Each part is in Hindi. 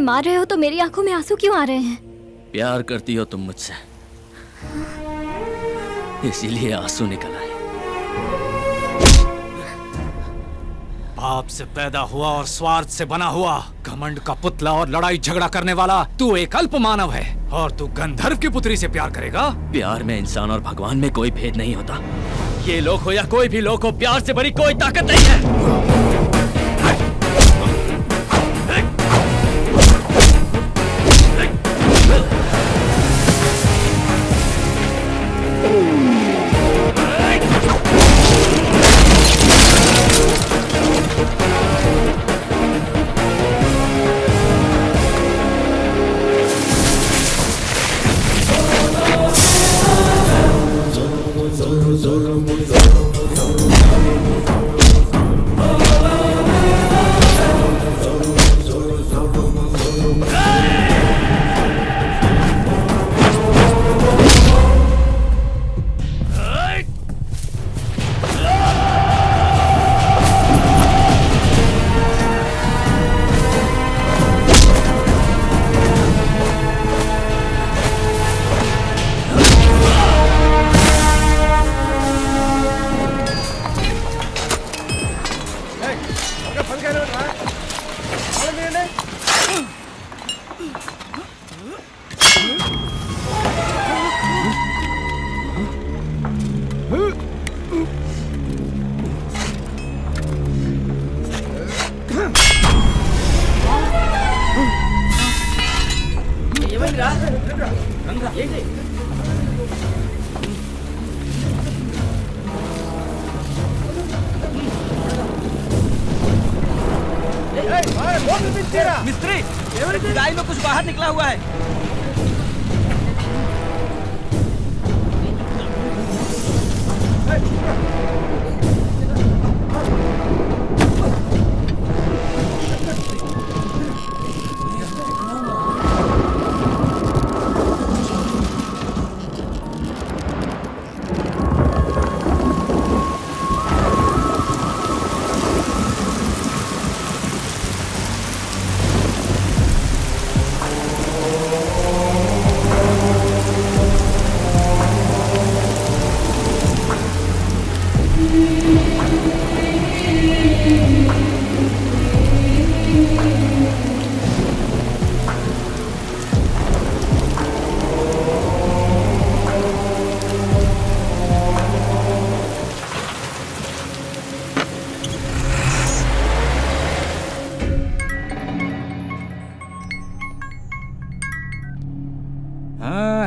मुझे मार रहे हो तो मेरी आंखों में आंसू क्यों आ रहे हैं? प्यार करती हो तुम मुझसे, इसीलिए आंसू निकल आए। पाप से पैदा हुआ और स्वार्थ से बना हुआ, घमंड का पुतला और लड़ाई झगड़ा करने वाला तू एक अल्प मानव है, और तू गंधर्व की पुत्री से प्यार करेगा? प्यार में इंसान और भगवान में कोई भेद नहीं होता। ये लोग हो या कोई भी लोग हो, प्यार से बड़ी कोई ताकत नहीं है। मिस्त्री, खुदाई में कुछ बाहर निकला हुआ है।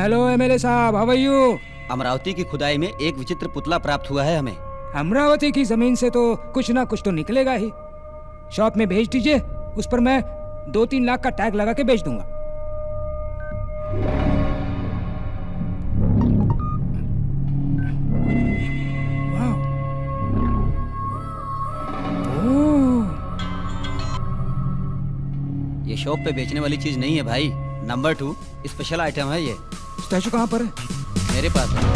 हेलो एमएलए साहब, हाउ आर यू? अमरावती की खुदाई में एक विचित्र पुतला प्राप्त हुआ है हमें। अमरावती की जमीन से तो कुछ ना कुछ तो निकलेगा ही। शॉप में भेज दीजिए, उस पर मैं 2-3 लाख का टैग लगा के बेच दूंगा। ये शॉप पे बेचने वाली चीज नहीं है भाई। नंबर 2 स्पेशल आइटम है ये। स्टैचू कहाँ पर है? मेरे पास है।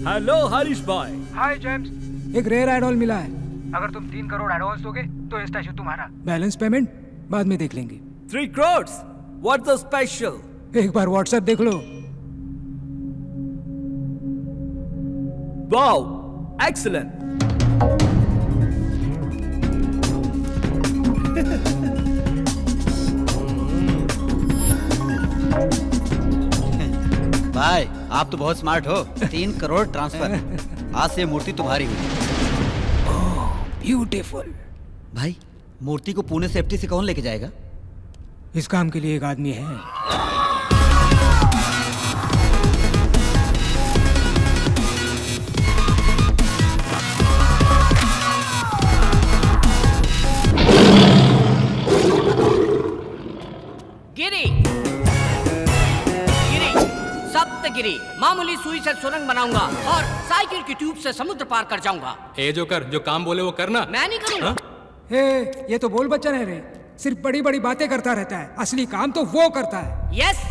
हेलो हरीश भाई। हाय जेम्स, एक रेयर एडॉल मिला है। अगर तुम 3 करोड़ एडवांस दोगे तो ये स्टैचू तुम्हारा। बैलेंस पेमेंट बाद में देख लेंगे। 3 crores? What's the special? एक बार व्हाट्सएप देख लो। Wow, excellent. भाई आप तो बहुत स्मार्ट हो। 3 करोड़ ट्रांसफर। आज से मूर्ति तुम्हारी हुई। ब्यूटीफुल। भाई मूर्ति को पुणे से एफटी से कौन लेके जाएगा? इस काम के लिए एक आदमी है। मामूली सुई से सुरंग बनाऊंगा और साइकिल की ट्यूब से समुद्र पार कर जाऊंगा। ए जोकर, जो काम बोले वो करना। मैं नहीं करूंगा। हे, ये तो बोल बच्चन है रे, सिर्फ बड़ी बड़ी बातें करता रहता है, असली काम तो वो करता है। यस।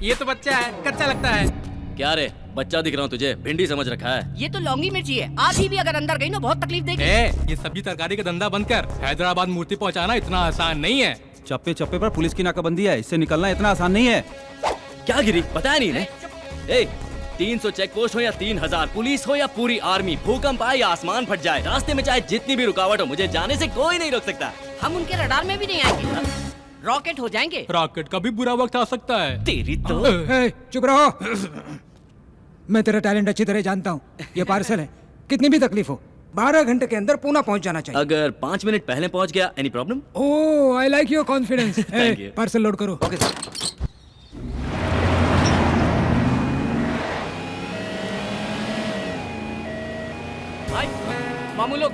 ये तो बच्चा है, कच्चा लगता है। क्या रे, बच्चा दिख रहा हूँ तुझे? भिंडी समझ रखा है। ये तो लौंगी मिर्ची है, आधी भी अगर अंदर गई ना बहुत तकलीफ देगी। ये सब्जी तरकारी का धंधा बंद कर। हैदराबाद मूर्ति पहुंचाना इतना आसान नहीं है। चप्पे चप्पे पर पुलिस की नाकाबंदी है, इससे निकलना इतना आसान नहीं है। क्या गिरी, बताया नहीं ने? 300 चेक पोस्ट हो या 3000 पुलिस हो या पूरी आर्मी, भूकंप आए या आसमान फट जाए, रास्ते में चाहे जितनी भी रुकावट हो, मुझे जाने से कोई नहीं रोक सकता। हम उनके रडार में भी नहीं आएंगे, रॉकेट हो जाएंगे। रॉकेट का भी बुरा वक्त आ सकता है। तेरी तो हे, चुप रहो। मैं तेरा टैलेंट अच्छी तरह जानता हूँ। ये पार्सल है, कितनी भी तकलीफ हो 12 घंटे के अंदर पूना पहुँच जाना चाहिए। अगर 5 मिनट पहले पहुँच गया, any problem? Oh, I like your confidence. Thank you. Parcel load करो। Okay sir. भाई मामू लोग।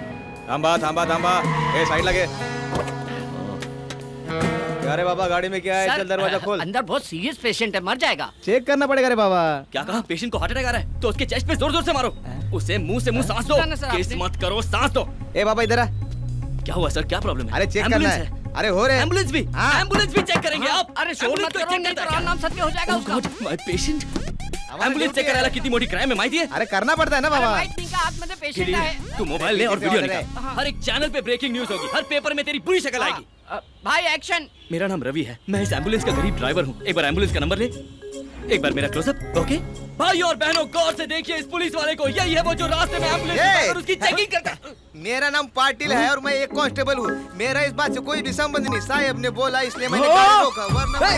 थांबा थांबा थांबा, ए साइड लगे। अरे बाबा, गाड़ी में क्या है? सर, चल दरवाजा खोल। अंदर बहुत सीरियस पेशेंट है, मर जाएगा। चेक करना पड़ेगा रे बाबा। क्या कहा? पेशेंट को हार्ट अटैक आ रहा है तो उसके चेस्ट पे जोर जोर से मारो। उसे मुंह से मुंह सांस दो। ना, ना, सर, किस आपने- मत करो, सांस दो। ए बाबा इधर आ। क्या हुआ सर, क्या प्रॉब्लम है? अरे चेक करना एम्बुलेंस है। अरे हो रहे एम्बुलेंस भी? हाँ। एम्बुलेंस भी चेक करेंगे आप? अरे शोर मत करो, नहीं तो राम नाम सत्य हो जाएगा उसका। माय पेशेंट एम्बुलेंस चेक करायला किती मोठी क्राइम है माहिती है? अरे करना पड़ता है ना बाबा। आतमध्ये पेशंट आहे। तू मोबाइल ले और वीडियो ऑर्डर है। निकाल। हर एक चैनल पे ब्रेकिंग न्यूज होगी, हर पेपर में तेरी बुरी शक्ल आएगी। भाई एक्शन। मेरा नाम रवि है, मैं इस एम्बुलेंस का गरीब ड्राइवर हूँ। एक बार एम्बुलेंस का नंबर ले, एक बार मेरा क्लोजअप। ओके भाई और बहनों, गौर से देखिए इस पुलिस वाले को। यही है वो जो रास्ते में एम्बुलेंस और उसकी चेकिंग करता है। मेरा नाम पाटिल है और मैं एक कांस्टेबल हूँ। मेरा इस बात से कोई भी संबंध नहीं। साहब ने बोला इसलिए मैंने गाड़ी रोका, वरना मैं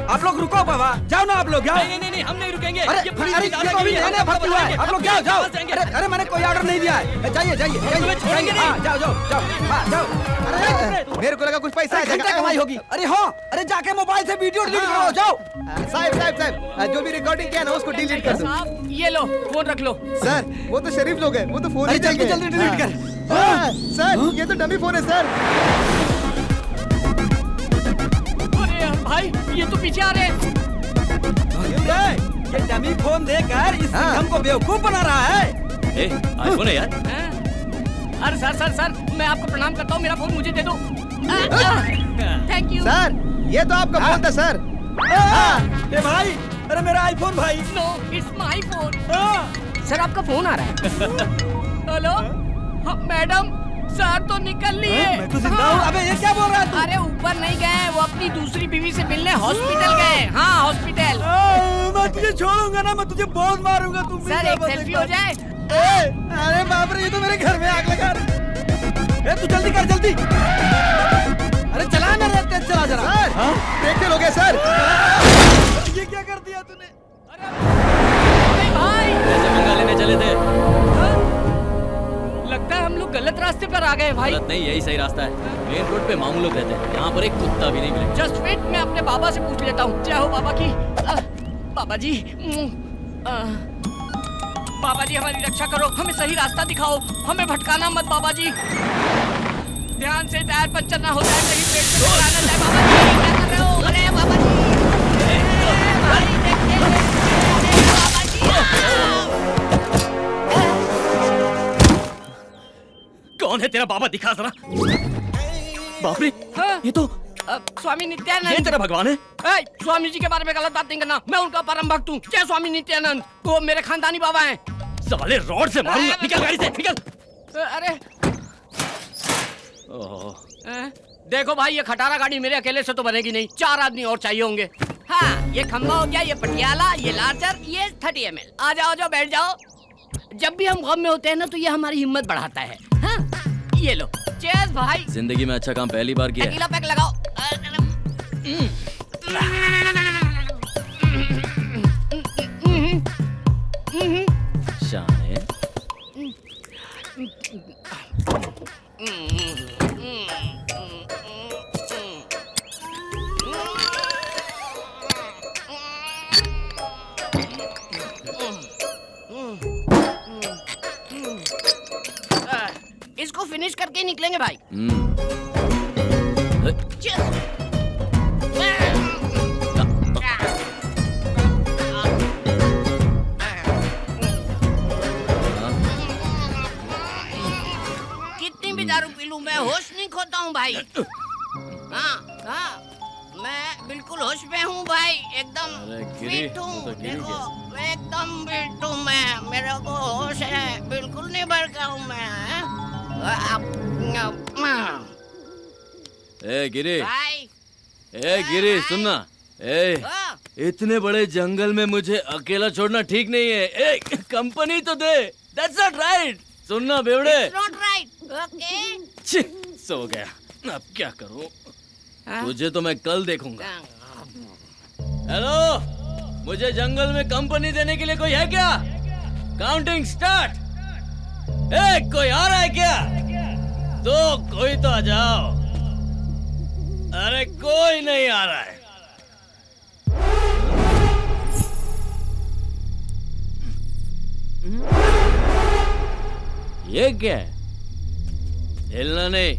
आप लोग रुको बाबा, जाओ ना आप लोग, जाओ। नहीं, हम नहीं रुकेंगे। अरे ये पुलिस अरे की ये दादागिरी तो अभी है, नया हम भर्ती हुआ है, बताएंगे। आप लोग जाओ जाओ। पास जाएंगे। अरे मैंने कोई ऑर्डर नहीं दिया है। जाइए जाइए तुम्हें छोड़ेंगे नहीं। हाँ, जाओ जाओ जाओ, हाँ, जाओ। मेरे को लगा कुछ पैसा आ घंटा जाएगा। कमाई होगी। अरे हाँ, अरे जाके मोबाइल से वीडियो डिलीट करो, जाओ। साहब जो भी रिकॉर्डिंग किया ना उसको डिलीट कर दो। साहब ये लो फोन रख लो। सर वो तो शरीफ लोग हैं, वो तो फोन अरे ही जल्दी चाहिए। जल्दी डिलीट कर। सर ये तो डमी फोन है सर। अरे भाई ये तो पीछे आ रहे हैं। ये डमी फोन देकर इस सिंघम को बेवकूफ बना रहा है। आईफोन है यार। अरे सर मैं आपको प्रणाम करता हूँ, मेरा फोन मुझे दे दो। Thank you. सर ये तो आपका फोन था सर। ए भाई, अरे मेरा आईफोन भाई। No it's my phone. Sir आपका फोन आ रहा है। हेलो हाँ, मैडम सर तो निकल लिए। मैं तो जिंदा हूँ। अबे ये क्या बोल रहा है तू? अरे ऊपर नहीं गए, वो अपनी दूसरी बीवी से मिलने हॉस्पिटल गए। हाँ हॉस्पिटल। मैं तुझे छोड़ूंगा ना, मैं तुझे बहुत मारूंगा। तुम सर एक सेल्फी हो जाए। अरे बाप रे, ये तो मेरे घर में आग लगा रहे। तू जल्दी कर जल्दी। अरे चला ना रे, तेज चला जरा। सर देखते लोग हैं सर। ये क्या कर दिया तूने? अरे भाई जैसे मंगा लेने चले थे। लगता है हम लोग गलत रास्ते पर आ गए भाई। गलत नहीं, यही सही रास्ता है। मेन रोड पे मामू लोग रहते हैं, यहाँ पर एक कुत्ता भी नहीं मिलेगा। जस्ट वेट, मैं अपने बाबा से पूछ लेता हूँ। जय हो बाबा की। बाबा जी बाबा जी हमारी रक्षा करो, हमें सही रास्ता दिखाओ, हमें भटकाना मत बाबा जी। ध्यान से टायर पंचर ना हो जाए, कहीं पेट में ना जाए। बाबा जी क्या कर रहे हो? अरे बाबा जी भाई देखिए। अरे बाबा जी कौन है तेरा बाबा, दिखा जरा। बाप रे, हाँ? ये तो स्वामी ये नित्यानंद। तेरा भगवान है। स्वामी जी के बारे में गलत बात नहीं करना, मैं उनका परम भक्त हूँ। जय स्वामी नित्यानंद, वो मेरे खानदानी बाबा हैं। साले रॉड से मारूंगा। निकल गाड़ी से, निकल। अरे देखो भाई, ये खटारा गाड़ी मेरे अकेले से तो बनेगी नहीं, 4 आदमी और चाहिए होंगे। हाँ ये खंबा हो गया, ये पटियाला, ये लार्जर, ये 30 ml। आ जाओ बैठ जाओ। जब भी हम गम में होते हैं ना तो ये हमारी हिम्मत बढ़ाता है। हाँ ये लो, चेयर्स भाई। जिंदगी में अच्छा काम पहली बार किया है। अकेला पैक लगाओ। शाने। इसको फिनिश करके ही निकलेंगे भाई। कितनी भी दारू पी लूं मैं होश नहीं खोता हूँ भाई। हाँ हाँ मैं बिल्कुल होश में हूँ भाई, एकदम फिट हूँ। देखो एकदम फिट हूँ मैं, मेरे को होश है, बिल्कुल नहीं भड़का हूँ मैं। ए गिरी, भाई ए गिरी सुनना, ए इतने बड़े जंगल में मुझे अकेला छोड़ना ठीक नहीं है। ए कंपनी तो दे। That's not right। सुनना बेवड़े। Not right. ओके छी, सो गया। अब क्या करूं? तुझे तो मैं कल देखूंगा। हेलो, मुझे जंगल में कंपनी देने के लिए कोई है क्या? Counting start. ए कोई आ रहा है क्या? तो कोई तो आ जाओ। अरे कोई नहीं आ रहा है। ये क्या है? हिलना नहीं।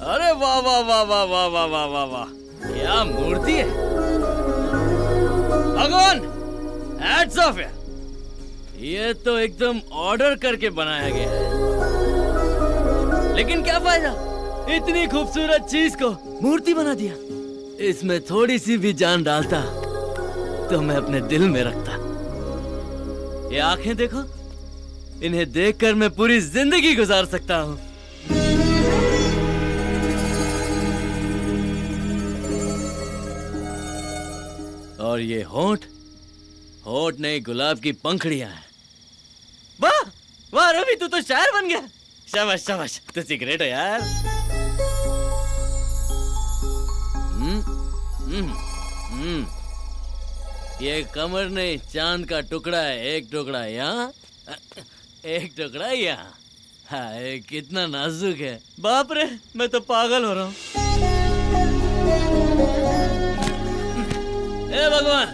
अरे वाह वाह वाह वाह वाह वाह वाह वाह वाह, क्या मूर्ति है भगवान। हैट्स ऑफ यार, ये तो एकदम ऑर्डर करके बनाया गया है। लेकिन क्या फायदा, इतनी खूबसूरत चीज को मूर्ति बना दिया। इसमें थोड़ी सी भी जान डालता तो मैं अपने दिल में रखता। ये आंखें देखो, इन्हें देखकर मैं पूरी जिंदगी गुजार सकता हूँ। और ये होंठ, होंठ नहीं गुलाब की पंखड़ियां हैं। वाह वाह रवि, तू तो शायर बन गया। शाबाश शाबाश, तू सिगरेट है यार। ये कमर नहीं, चांद का टुकड़ा है। एक टुकड़ा यहाँ, एक टुकड़ा यहाँ। हाय कितना नाजुक है। बाप रे, मैं तो पागल हो रहा हूँ। ए भगवान,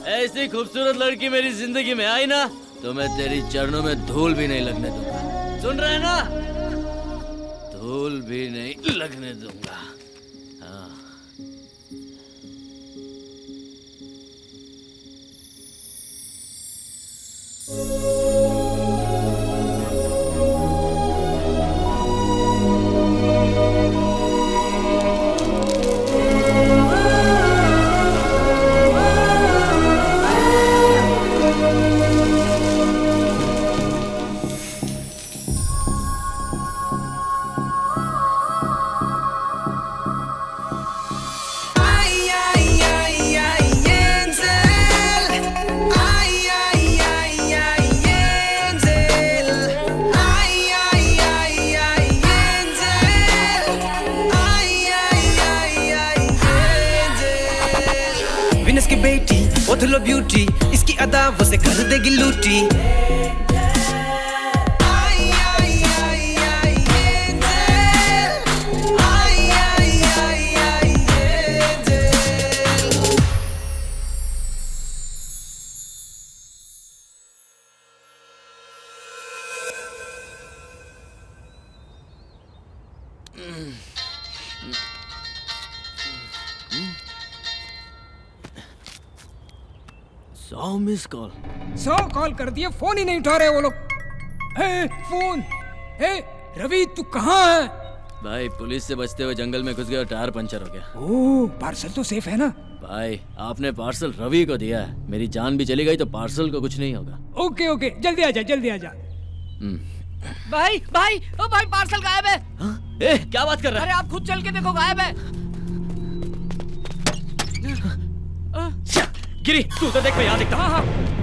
ऐसी खूबसूरत लड़की मेरी जिंदगी में आई ना तो मैं तेरी चरणों में धूल भी नहीं लगने दूंगा। सुन रहे ना, धूल भी नहीं लगने दूंगा। हाँ। की बेटी ओथलो ब्यूटी, इसकी अदा वो से कर देगी लूटी। मिस कॉल, 100 कॉल कर दिए, फोन ही नहीं उठा रहे वो लोग। फोन। रवि तू कहाँ है? भाई पुलिस से बचते हुए जंगल में घुस गया और टायर पंचर हो गया। ओह, पार्सल तो सेफ है ना? भाई आपने पार्सल रवि को दिया है, मेरी जान भी चली गई तो पार्सल को कुछ नहीं होगा। ओके ओके, जल्दी आ जा, जल्दी आ जा। भाई भाई ओ भाई, पार्सल गायब है। हाँ? ए, क्या बात कर रहा अरे आप खुद चल के देखो, गायब है। है? गिरी, तू उधर देख, मैं यहाँ देखता हूँ। हाँ हाँ।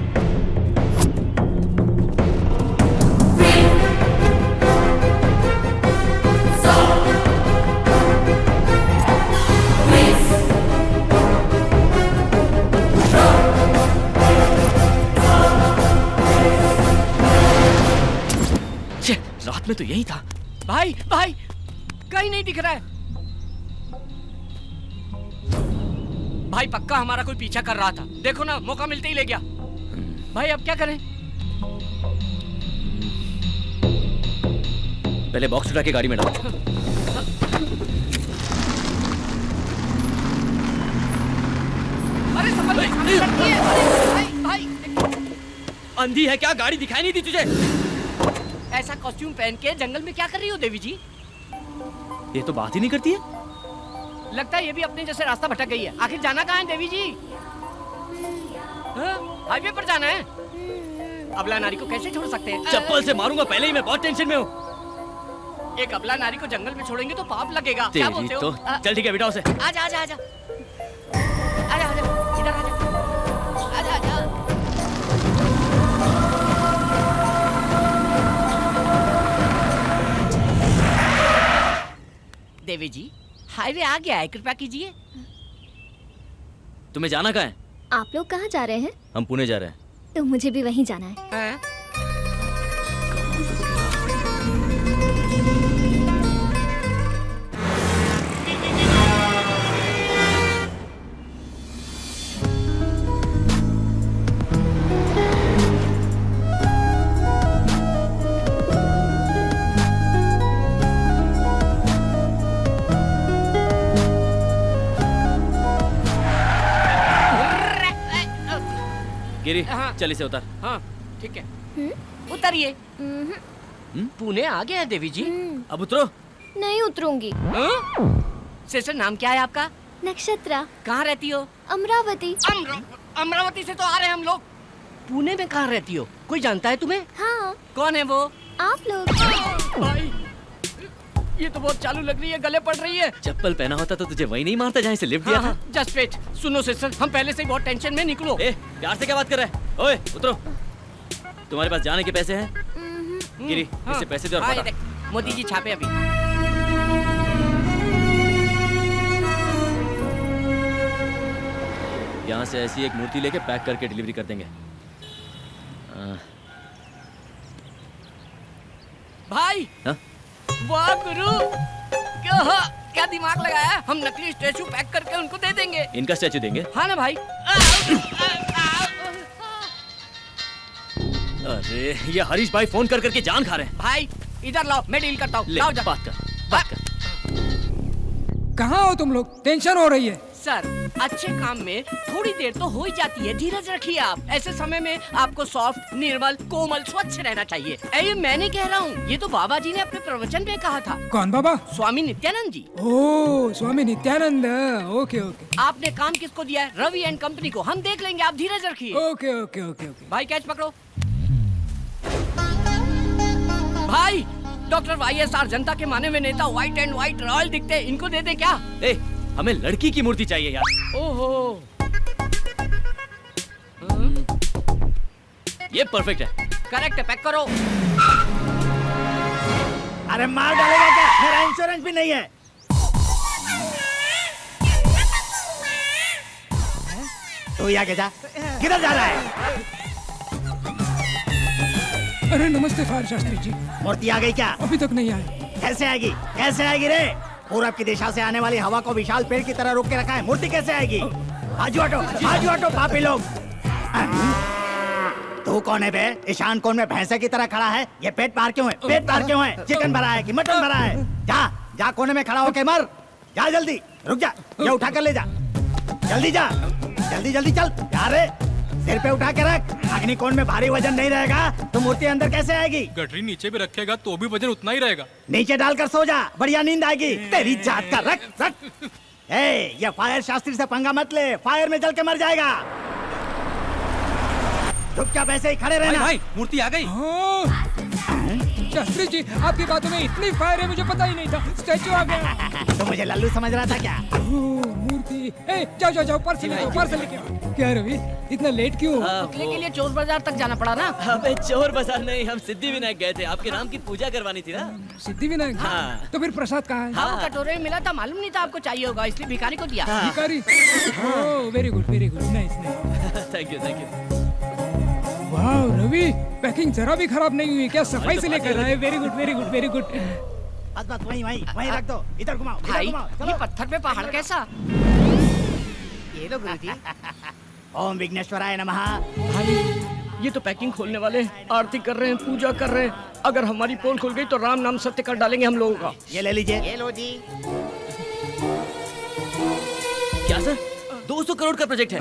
रात में तो यही था। भाई भाई कहीं नहीं दिख रहा है। भाई पक्का हमारा कोई पीछा कर रहा था, देखो ना, मौका मिलते ही ले गया। भाई अब क्या करें? पहले बॉक्स उठा के गाड़ी में डालो। अरे संभल, लड़की है। अरे भाई अंधी है क्या? गाड़ी दिखाई नहीं दी तुझे? ऐसा कॉस्ट्यूम पहन के जंगल में क्या कर रही हो देवी जी? ये तो बात ही नहीं करती है। लगता है ये भी अपने जैसे रास्ता भटक गई है। आखिर जाना कहाँ है देवी जी? हाँ? हाईवे पर जाना है। अबला नारी को कैसे छोड़ सकते हैं? चप्पल से मारूंगा, पहले ही मैं बहुत टेंशन में हूँ। एक अबला नारी को जंगल में छोड़ेंगे तो पाप लगेगा। क्या तेरी बोलते हो? तो चल ठीक है, बिठाओ उसे। आजा आजा आजा आजा आजा, इधर आजा आजा आजा। देवी जी हाईवे आ गया है, कृपया कीजिए। तुम्हें जाना कहाँ है? आप लोग कहाँ जा रहे हैं? हम पुणे जा रहे हैं। तो मुझे भी वहीं जाना है। हाँ? गिरी, हाँ। चल इसे उतार। हाँ ठीक है, उतरिए। पुणे आ गया है देवी जी। अब उतरो। नहीं उतरूंगी। सिस्टर नाम क्या है आपका? नक्षत्रा। कहाँ रहती हो? अमरावती। अमरावती से तो आ रहे हैं हम लोग। पुणे में कहाँ रहती हो? कोई जानता है तुम्हें? हाँ। कौन है वो? आप लोग। भाई ये तो बहुत चालू लग रही है, गले पड़ रही है। चप्पल पहना होता तो तुझे वही नहीं मारता जहाँ से लिफ्ट दिया था। Just wait. सुनो सिस्टर, हम पहले से ही बहुत टेंशन में, निकलो। ए, प्यार से क्या बात कर रहा है? ओए, उतरो। तुम्हारे पास जाने के पैसे हैं? गिरी, इससे पैसे दे और हाँ, बता। ये देख, मोदी जी छापे अभी। यहाँ से ऐसी एक मूर्ति लेके पैक करके डिलीवरी कर देंगे। भाई हाँ? वाह गुरु, क्या दिमाग लगाया है? हम नकली स्टैचू पैक करके उनको दे देंगे। इनका स्टैचू देंगे? हाँ ना भाई। अरे ये हरीश भाई फोन कर करके जान खा रहे हैं। भाई इधर लाओ, मैं डील करता हूँ। ले, लाओ जा। बात कर। कहाँ हो तुम लोग? टेंशन हो रही है। सर अच्छे काम में थोड़ी देर तो हो ही जाती है, धीरज रखिए आप। ऐसे समय में आपको सॉफ्ट, निर्मल, कोमल, स्वच्छ रहना चाहिए। ये मैं नहीं कह रहा हूँ, ये तो बाबा जी ने अपने प्रवचन में कहा था। कौन बाबा? स्वामी नित्यानंद जी। ओ स्वामी नित्यानंद। ओके ओके आपने काम किसको दिया है? रवि एंड कंपनी को। हम देख लेंगे, आप धीरज रखिए। Okay okay okay okay. भाई कैच पकड़ो। भाई डॉक्टर YSR जनता के माने हुए नेता, व्हाइट एंड व्हाइट रॉयल दिखते हैं, इनको दे दे क्या? ए, हमें लड़की की मूर्ति चाहिए यार। ओहो, ये परफेक्ट है। करेक्ट है, पैक करो। अरे मार डालेगा क्या? मेरा इंश्योरेंस भी नहीं है। तो ये आगे जा, किधर जा रहा है? अरे नमस्ते फायर शास्त्री जी। मूर्ति आ गई क्या? अभी तक नहीं आए। कैसे आएगी? कैसे आएगी रे? पूरब की दिशा से आने वाली हवा को विशाल पेड़ की तरह रोक के रखा है, मूर्ति कैसे आएगी? आजू हटो पापी लोग। तू कौन है बे? ईशान कोण में भैंसे की तरह खड़ा है। ये पेट पार क्यों है? पेट पार क्यों है? चिकन भरा है कि मटन भरा है? जा कोने में खड़ा होके मर। जा जल्दी, रुक जा, ये उठा कर ले जा। जल्दी जा, जल्दी चल। यार सिर पे उठा के रख। अग्निकोण में भारी वजन नहीं रहेगा तो मूर्ति अंदर कैसे आएगी? गठरी नीचे भी रखेगा तो भी वजन उतना ही रहेगा। नीचे डालकर सो जा, बढ़िया नींद आएगी। तेरी जात का रख। ये फायर शास्त्री से पंगा मत ले, फायर में जल के मर जाएगा। चुपचाप ऐसे ही खड़े रहना। भाई मूर्ति आ गई। हाँ। शास्त्री जी, आपकी बातों में इतनी फायर है, मुझे पता ही नहीं था। स्टैचू आ गया। तो मुझे लल्लू समझ रहा था क्या? मूर्ति। ए, जाओ जाओ जाओ, पार्सल लेके आओ, पार्सल लेके आओ। क्या रवि, इतना लेट क्यों? पुतले के लिए चोर बाजार तक जाना पड़ा ना। अबे चोर बाजार नहीं, हम सिद्धि विनायक गए थे, आपके नाम की पूजा करवानी थी ना। सिद्धि विनायक? हाँ। तो फिर प्रसाद कहाँ है? हाँ, कटोरे में मिला था, मालूम नहीं था आपको चाहिए होगा, इसलिए भिखारी को दिया। भिखारी? Oh, very good, nice nice. Thank you thank you. वाह रवि, पैकिंग जरा भी खराब नहीं हुई, क्या सफाई से लेकर आए। Very good very good very good. बस वहीं रख दो। इधर घुमाओ, भाई, इधर घुमाओ। ये पत्थर पे पहाड़ कैसा? ये लो गुरुजी। ओम विघ्नेश्वराय नमः। भाई, ये तो पैकिंग खोलने वाले आरती कर रहे हैं, पूजा कर रहे हैं। अगर हमारी पोल खुल गई तो राम नाम सत्य कर डालेंगे हम लोगों का। ये ले लीजिए। ये लो जी। क्या सर, 200 करोड़ का प्रोजेक्ट है?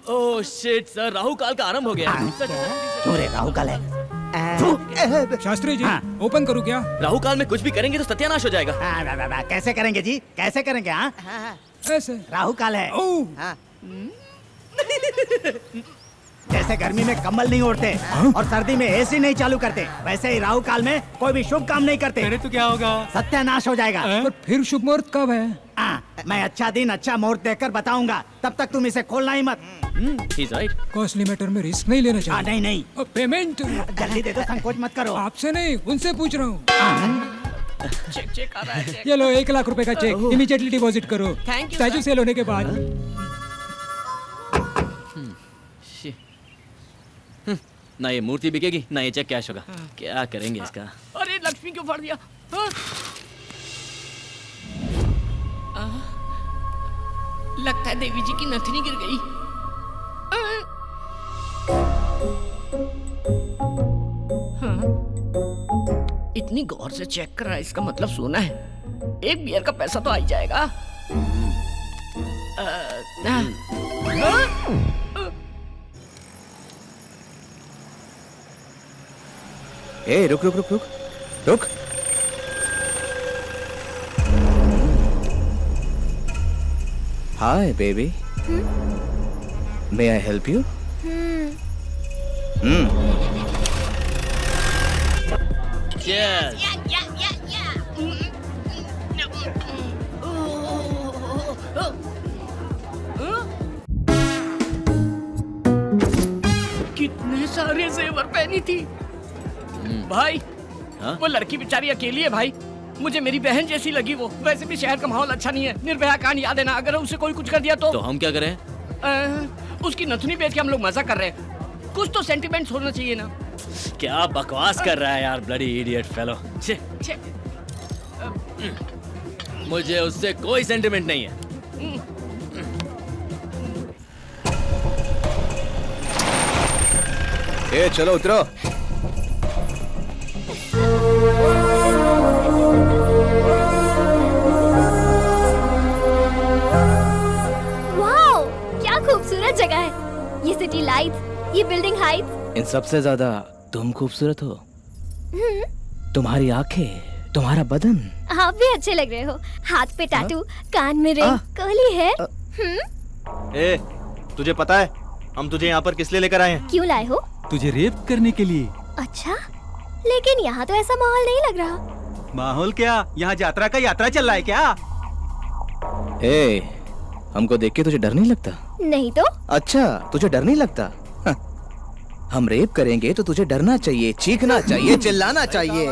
ओह शिट सर, राहु काल का आरंभ हो गया। क्यों रे, राहु काल है? शास्त्री जी, हाँ। ओपन करूँ क्या? राहु काल में कुछ भी करेंगे तो सत्यानाश हो जाएगा। कैसे करेंगे जी, कैसे करेंगे? हाँ, ऐसे? राहु काल है। ओह, जैसे गर्मी में कंबल नहीं ओढ़ते और सर्दी में एसी नहीं चालू करते, वैसे ही राहु काल में कोई भी शुभ काम नहीं करते। तो क्या होगा? सत्यानाश हो जाएगा। पर फिर शुभ मुहूर्त कब है? मैं अच्छा दिन अच्छा मुहूर्त देखकर बताऊंगा, तब तक तुम इसे खोलना ही मत। He's right. कॉस्टली मैटर में रिस्क नहीं लेना चाहिए। नहीं नहीं, और पेमेंट? जल्दी दे दो, संकोच मत करो। आपसे नहीं, उनसे पूछ रहा हूँ। चेक आ रहा है। ये लो 1 लाख रुपए का चेक, इमीडिएटली डिपॉजिट करो। Thank you, statue sir. Sale होने के बाद। ना ये मूर्ति बिकेगी ना ये चेक कैश होगा। क्या करेंगे इसका? अरे लक्ष्मी क्यों फाड़ दिया? लगता है देवी जी की नथनी गिर गई। इतनी गौर से चेक कर रहा है, इसका मतलब सोना है। एक बियर का पैसा तो आ ही जाएगा। ए, रुक रुक रुक रुक रुक। Hi baby, may I help you? Cheers. कितने सारे जेवर पहनी थी भाई। हाँ? वो लड़की बेचारी अकेली है भाई, मुझे मेरी बहन जैसी लगी वो। वैसे भी शहर का माहौल अच्छा नहीं है, निर्भया कांड याद है ना? अगर उसे कोई कुछ कर दिया तो हम क्या करें? उसकी नथुनी बेच के हम लोग मजा कर रहे हैं। कुछ तो सेंटिमेंट्स होना चाहिए ना। क्या बकवास कर रहा है यार, ब्लडी इडियट फेलो। छे। मुझे उससे कोई सेंटिमेंट नहीं है। ए, चलो उतरो। वाओ, क्या खूबसूरत जगह है। ये सिटी लाइट्स, ये बिल्डिंग हाइट्स। इन सबसे ज्यादा तुम खूबसूरत हो। तुम्हारी आंखें, तुम्हारा बदन। आप भी अच्छे लग रहे हो। हाथ पे टैटू, कान में रिंग, कर्ली हेयर। ए, तुझे पता है हम तुझे यहाँ पर किस लिए लेकर आए हैं? क्यों लाए हो? तुझे रेप करने के लिए। अच्छा, लेकिन यहाँ तो ऐसा माहौल नहीं लग रहा। माहौल क्या, यहाँ यात्रा का यात्रा चल रहा है क्या? ए, हमको देख के तुझे डर नहीं लगता? नहीं तो? अच्छा, तुझे डर नहीं लगता? हाँ। हम रेप करेंगे तो तुझे डरना चाहिए, चीखना चाहिए, चिल्लाना चाहिए।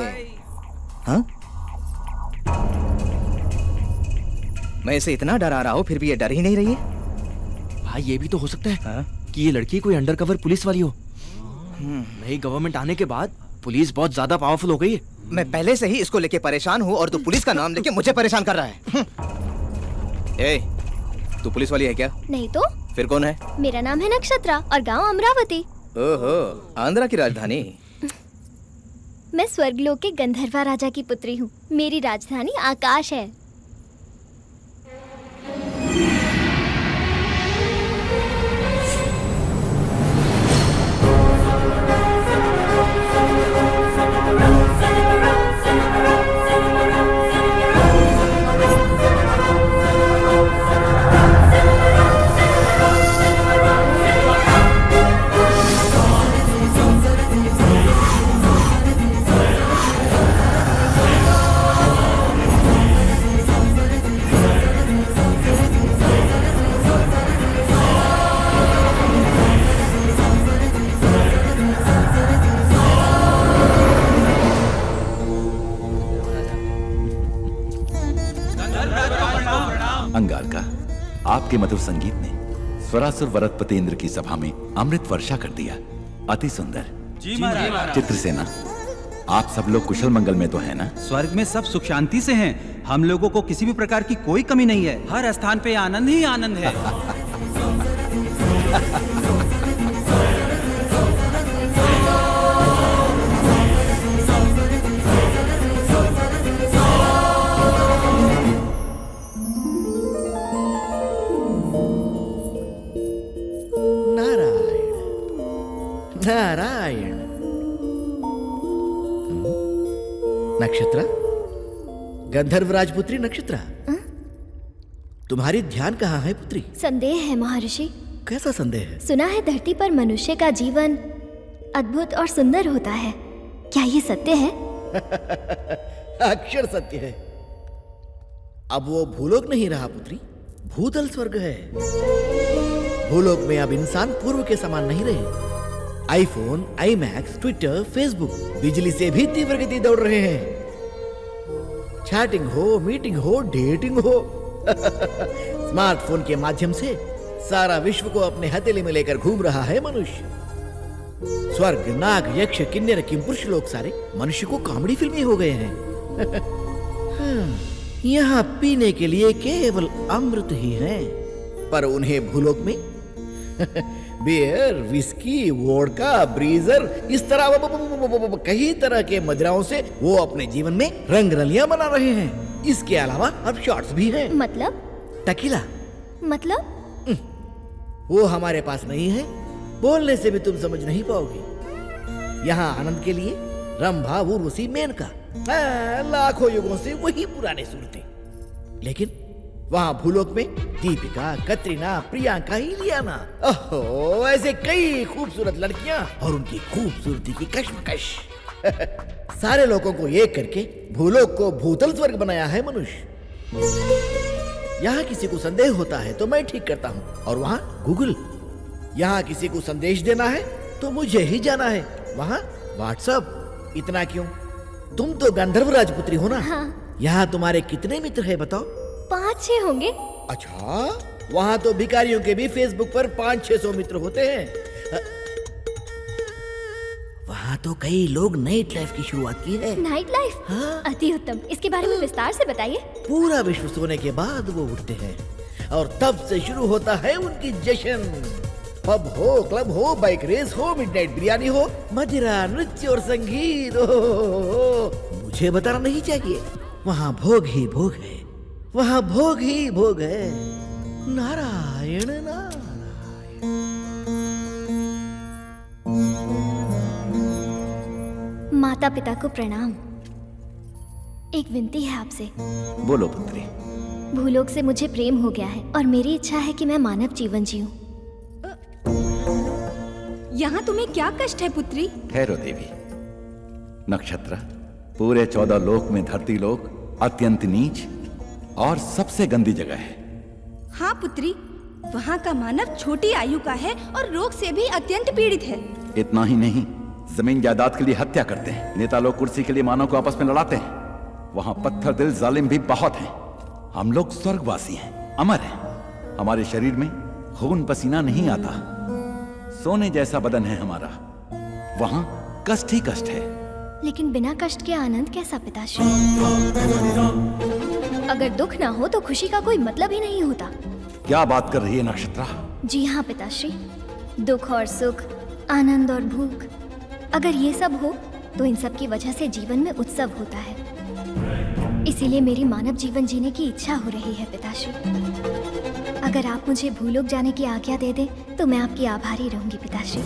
हाँ? मैं इसे इतना डरा रहा हूँ फिर भी ये डर ही नहीं रही है। भाई ये भी तो हो सकता है हाँ? कि ये लड़की कोई अंडरकवर पुलिस वाली हो। नई गवर्नमेंट आने के बाद पुलिस बहुत ज्यादा पावरफुल हो गई है। मैं पहले से ही इसको लेके परेशान हूँ और तू पुलिस का नाम लेके मुझे परेशान कर रहा है। ए, तू पुलिस वाली है क्या? नहीं तो? फिर कौन है? मेरा नाम है नक्षत्रा और गांव अमरावती। ओहो, आंध्रा की राजधानी। मैं स्वर्गलोक के गंधर्वा राजा की पुत्री हूँ। मेरी राजधानी आकाश है। अंगारका, आपके मधुर संगीत ने स्वरासुर वरदपतेंद्र की सभा में अमृत वर्षा कर दिया। अति सुंदर। जी महाराज। चित्रसेना, आप सब लोग कुशल मंगल में तो है ना? स्वर्ग में सब सुख शांति से हैं। हम लोगों को किसी भी प्रकार की कोई कमी नहीं है। हर स्थान पे आनंद ही आनंद है। नारायण नारायण। नक्षत्रा, गंधर्व राजपुत्री नक्षत्रा, तुम्हारी ध्यान कहाँ है पुत्री? संदेह है महर्षि। कैसा संदेह है? सुना है धरती पर मनुष्य का जीवन अद्भुत और सुंदर होता है। क्या ये सत्य है? अक्षर सत्य है। अब वो भूलोक नहीं रहा पुत्री, भूतल स्वर्ग है। भूलोक में अब इंसान पूर्व के समान नहीं रहे। आईफोन, आईमैक्स, ट्विटर, फेसबुक बिजली से भी तीव्र गति दौड़ रहे हैं। चैटिंग हो, मीटिंग हो, डेटिंग हो, स्मार्टफोन के माध्यम से सारा विश्व को अपने हथेली में लेकर घूम रहा है मनुष्य। स्वर्ग, नाग, यक्ष, किन्नर, किंपुरुष लोग सारे मनुष्य को कॉमेडी फिल्में हो गए हैं। यहाँ पीने के लिए केवल अमृत ही है, पर उन्हें भूलोक में बियर, विस्की, वोडका, ब्रीजर, इस तरह कई तरह के मदिराओं से वो अपने जीवन में रंग रलियां बना रहे हैं। इसके अलावा अब शॉट्स भी हैं। मतलब? टकीला। मतलब? वो हमारे पास नहीं है, बोलने से भी तुम समझ नहीं पाओगे। यहाँ आनंद के लिए रंभा, उर्वशी, मेनका, लाखों युगों से वही पुराने सूरतें। लेकिन वहाँ भूलोक में दीपिका, कतरीना, प्रियंका, इलियाना, ओहो, ऐसे कई खूबसूरत लड़कियां और उनकी खूबसूरती की कश्मकश। सारे लोगों को एक करके भूलोक को भूतल स्वर्ग बनाया है मनुष्य। यहाँ किसी को संदेह होता है तो मैं ठीक करता हूँ, और वहाँ गूगल। यहाँ किसी को संदेश देना है तो मुझे ही जाना है, वहाँ व्हाट्सएप। इतना क्यों? तुम तो गंधर्व राजपुत्री हो ना? हाँ। यहाँ तुम्हारे कितने मित्र हैं बताओ? 5-6 होंगे। अच्छा, वहाँ तो भिखारियों के भी फेसबुक पर 500-600 मित्र होते हैं। वहाँ तो कई लोग नाइट लाइफ की शुरुआत की है। Night life? हाँ। अति उत्तम। इसके बारे में विस्तार से बताइए। पूरा विश्व सोने के बाद वो उठते हैं और तब से शुरू होता है उनकी जश्न। पब हो, क्लब हो, बाइक रेस हो, मिडनाइट बिरयानी हो, मदिरा, नृत्य और संगीत हो। मुझे बताना नहीं चाहिए, वहाँ भोग ही भोग है, वहाँ भोग ही भोग है। नारायण नारायण। माता पिता को प्रणाम। एक विनती है आपसे। बोलो पुत्री। भूलोक से मुझे प्रेम हो गया है और मेरी इच्छा है कि मैं मानव जीवन जीऊं। यहाँ तुम्हें क्या कष्ट है पुत्री? ठहरो देवी। नक्षत्र, पूरे 14 लोक में धरती लोक अत्यंत नीच और सबसे गंदी जगह है। हाँ पुत्री, वहाँ का मानव छोटी आयु का है और रोग से भी अत्यंत पीड़ित है। इतना ही नहीं, जमीन जायदाद के लिए हत्या करते हैं। नेता लोग कुर्सी के लिए मानव को आपस में लड़ाते हैं। वहाँ पत्थर दिल जालिम भी बहुत हैं। हम लोग स्वर्गवासी हैं, अमर हैं। हमारे शरीर में खून पसीना नहीं आता। सोने जैसा बदन है हमारा। वहाँ कष्ट ही कष्ट है। लेकिन बिना कष्ट के आनंद कैसा पिताश्री? अगर दुख ना हो तो खुशी का कोई मतलब ही नहीं होता। क्या बात कर रही है नक्षत्रा? जी हाँ पिताश्री, दुख और सुख, आनंद और भूख, अगर ये सब हो तो इन सब की वजह से जीवन में उत्सव होता है। इसीलिए मेरी मानव जीवन जीने की इच्छा हो रही है पिताश्री। अगर आप मुझे भूलोक जाने की आज्ञा दे दें तो मैं आपकी आभारी रहूंगी पिताश्री।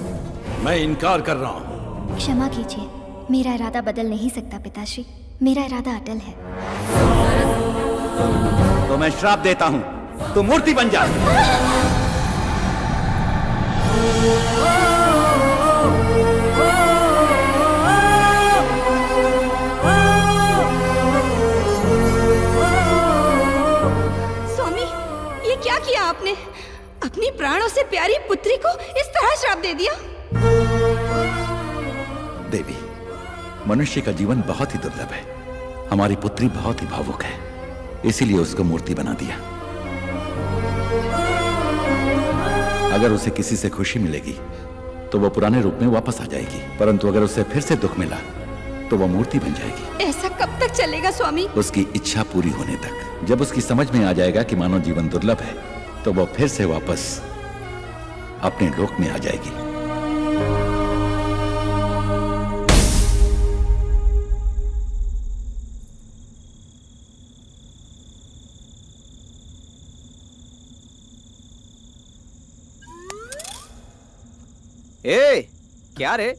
मैं इनकार कर रहा हूँ। क्षमा कीजिए, मेरा इरादा बदल नहीं सकता पिताश्री। मेरा इरादा अटल है। तो मैं श्राप देता हूँ, तू मूर्ति बन जा। स्वामी, ये क्या किया आपने? अपनी प्राणों से प्यारी पुत्री को इस तरह श्राप दे दिया? देवी, मनुष्य का जीवन बहुत ही दुर्लभ है। हमारी पुत्री बहुत ही भावुक है, इसीलिए उसको मूर्ति बना दिया। अगर उसे किसी से खुशी मिलेगी तो वो पुराने रूप में वापस आ जाएगी, परंतु अगर उसे फिर से दुख मिला तो वो मूर्ति बन जाएगी। ऐसा कब तक चलेगा स्वामी? उसकी इच्छा पूरी होने तक। जब उसकी समझ में आ जाएगा कि मानव जीवन दुर्लभ है तो वो फिर से वापस अपने लोक में आ जाएगी। ए, क्या रे?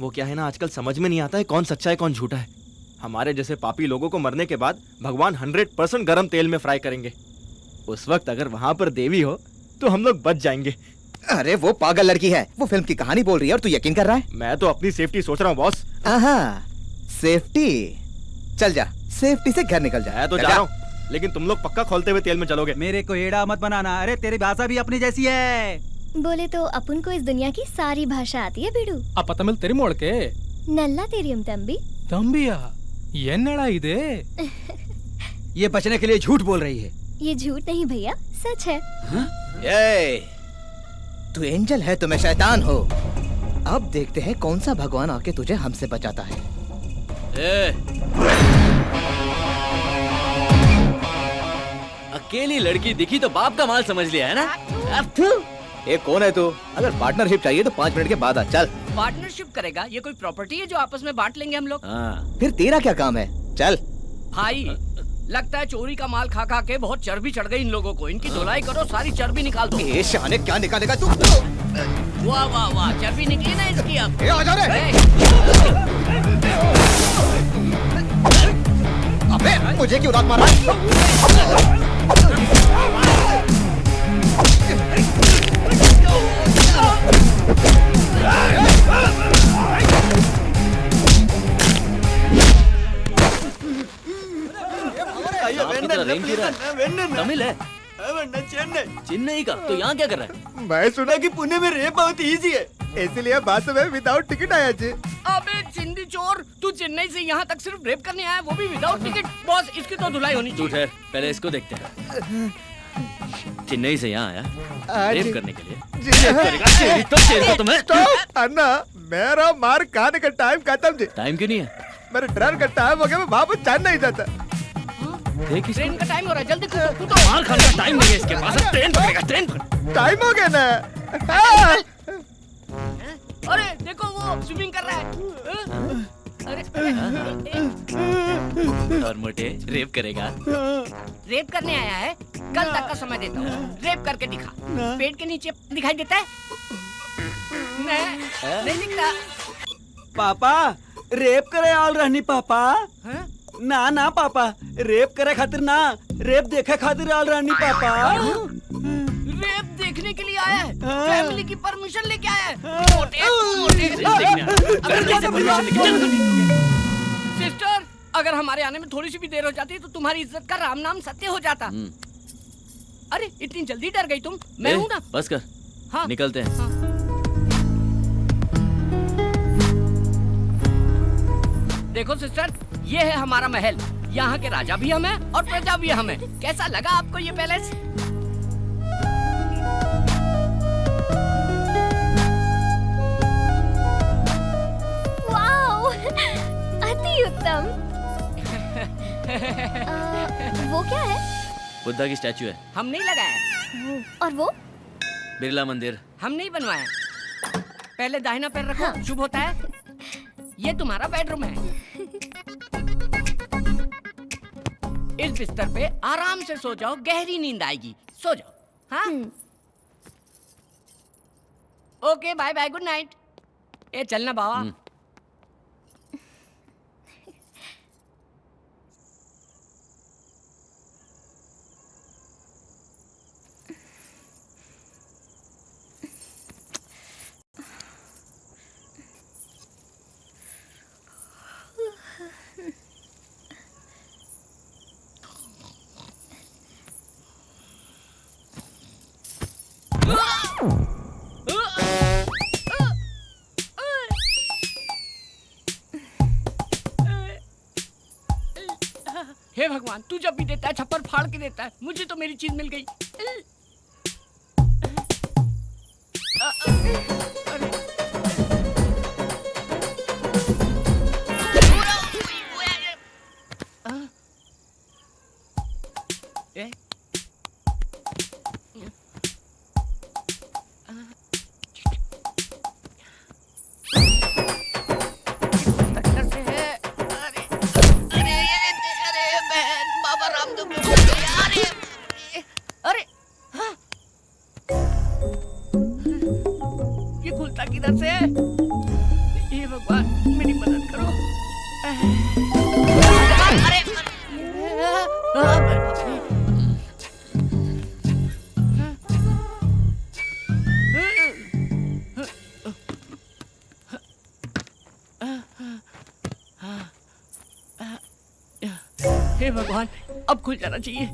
वो क्या है ना, आजकल समझ में नहीं आता है कौन सच्चा है कौन झूठा है। हमारे जैसे पापी लोगों को मरने के बाद भगवान 100% गरम तेल में फ्राई करेंगे। उस वक्त अगर वहां पर देवी हो तो हम लोग बच जाएंगे। अरे वो पागल लड़की है, वो फिल्म की कहानी बोल रही है और तू यकीन कर रहा है? मैं तो अपनी सेफ्टी सोच रहा हूँ बॉस। सेफ्टी? चल जा, सेफ्टी से घर निकल जा। मैं तो जा रहा हूँ, लेकिन तुम लोग पक्का खोलते हुए तेल में चलोगे। मेरे को एड़ा मत बनाना। अरे तेरी भाषा भी अपनी जैसी है। बोले तो अपन को इस दुनिया की सारी भाषा आती है बिडू। ಅಪ್ಪ ತಮಿಳ್ ತೆರಿ ಮೋಳ್ಕೆ नल्ला तेरियम तंबी। ತಂಬಿಯಾ ಎನ್ನಡ ಇದೆ? ये बचने के लिए झूठ बोल रही है। ये झूठ नहीं भैया, सच है। ए, तू एंजल है तो मैं शैतान हो। अब देखते हैं कौन सा भगवान आके तुझे हमसे बचाता है। अकेली लड़की दिखी तो बाप का माल समझ लिया है ना? ये कौन है तू? अगर पार्टनरशिप चाहिए तो 5 मिनट के बाद आ। चल। पार्टनरशिप करेगा? ये कोई प्रॉपर्टी है जो आपस में बांट लेंगे हम लोग? फिर तेरा क्या काम है? चल। भाई लगता है चोरी का माल खा खा के बहुत चर्बी चढ़ गई इन लोगों को। इनकी धुलाई करो, सारी चर्बी निकाल दो। ये शाने क्या निकालेगा तू? वाह वाह वाह, चर्बी निकली ना इसकी अब। आ जा रे। अबे मुझे क्यों लात मारा? तमिल है? चेन्नई का? तो यहाँ क्या कर रहा है? मैं सुना कि पुणे में रेप बहुत इजी है, इसलिए बस में विदाउट टिकट आया जी। अबे चिंदी चोर, तू चेन्नई से यहाँ तक सिर्फ रेप करने आया, वो भी विदाउट टिकट? बॉस इसकी तो धुलाई होनी चाहिए। ठहर, पहले इसको देखते हैं। चेन्नई से यहाँ आया रेप करने के लिए? तो तुम्हें अन्ना, मेरा मार खाने का टाइम खत्म जी। टाइम क्यों नहीं है? मेरे ट्रेन का टाइम हो गया, मैं वापस चेन्नई नहीं जाता। ट्रेन का टाइम हो रहा है, जल्दी कूदो। तो मार खाने का टाइम नहीं है इसके पास। ट्रेन पकड़ेगा, ट्रेन पकड़। टाइम हो गया ना। अरे देखो वो स्विमिंग कर रहा है। अरे और मोटे रेप करेगा? रेप करने आया है? कल तक का समय देता हूँ, रेप करके दिखा। पेट के नीचे दिखाई देता है? नहीं दिखता। पापा रेप करे आल रहनी पापा। ना ना पापा, रेप करे खातिर ना, रेप देखे खातिर आल रहनी पापा। रेप देखने के लिए आया है? फैमिली की परमिशन लेके आया है? सिस्टर, अगर हमारे आने में थोड़ी सी भी देर हो जाती तो तुम्हारी इज्जत का राम नाम सत्य हो जाता। अरे इतनी जल्दी डर गई तुम? मैं हूँ ना। बस कर। हाँ। निकलते हैं। हाँ। देखो सिस्टर, ये है हमारा महल। यहाँ के राजा भी हम हैं और प्रजा भी हम हैं। कैसा लगा आपको ये पैलेस? वाओ, अति उत्तम। वो क्या है? बुद्धा की स्टैचू है। हम नहीं लगाया। और वो? बिरला मंदिर। हम नहीं बनवाया। पहले दाहिना पैर रखो। हाँ। शुभ होता है। ये तुम्हारा बेडरूम है। इस बिस्तर पे आराम से सो जाओ, गहरी नींद आएगी। सो जाओ। हाँ? Okay, bye bye, good night. ए चलना बाबा। हे भगवान, तू जब भी देता है छप्पर फाड़ के देता है। मुझे तो मेरी चीज मिल गई। किधर से? ये भगवान मेरी मदद करो। अरे हे भगवान, अब खुल जाना चाहिए।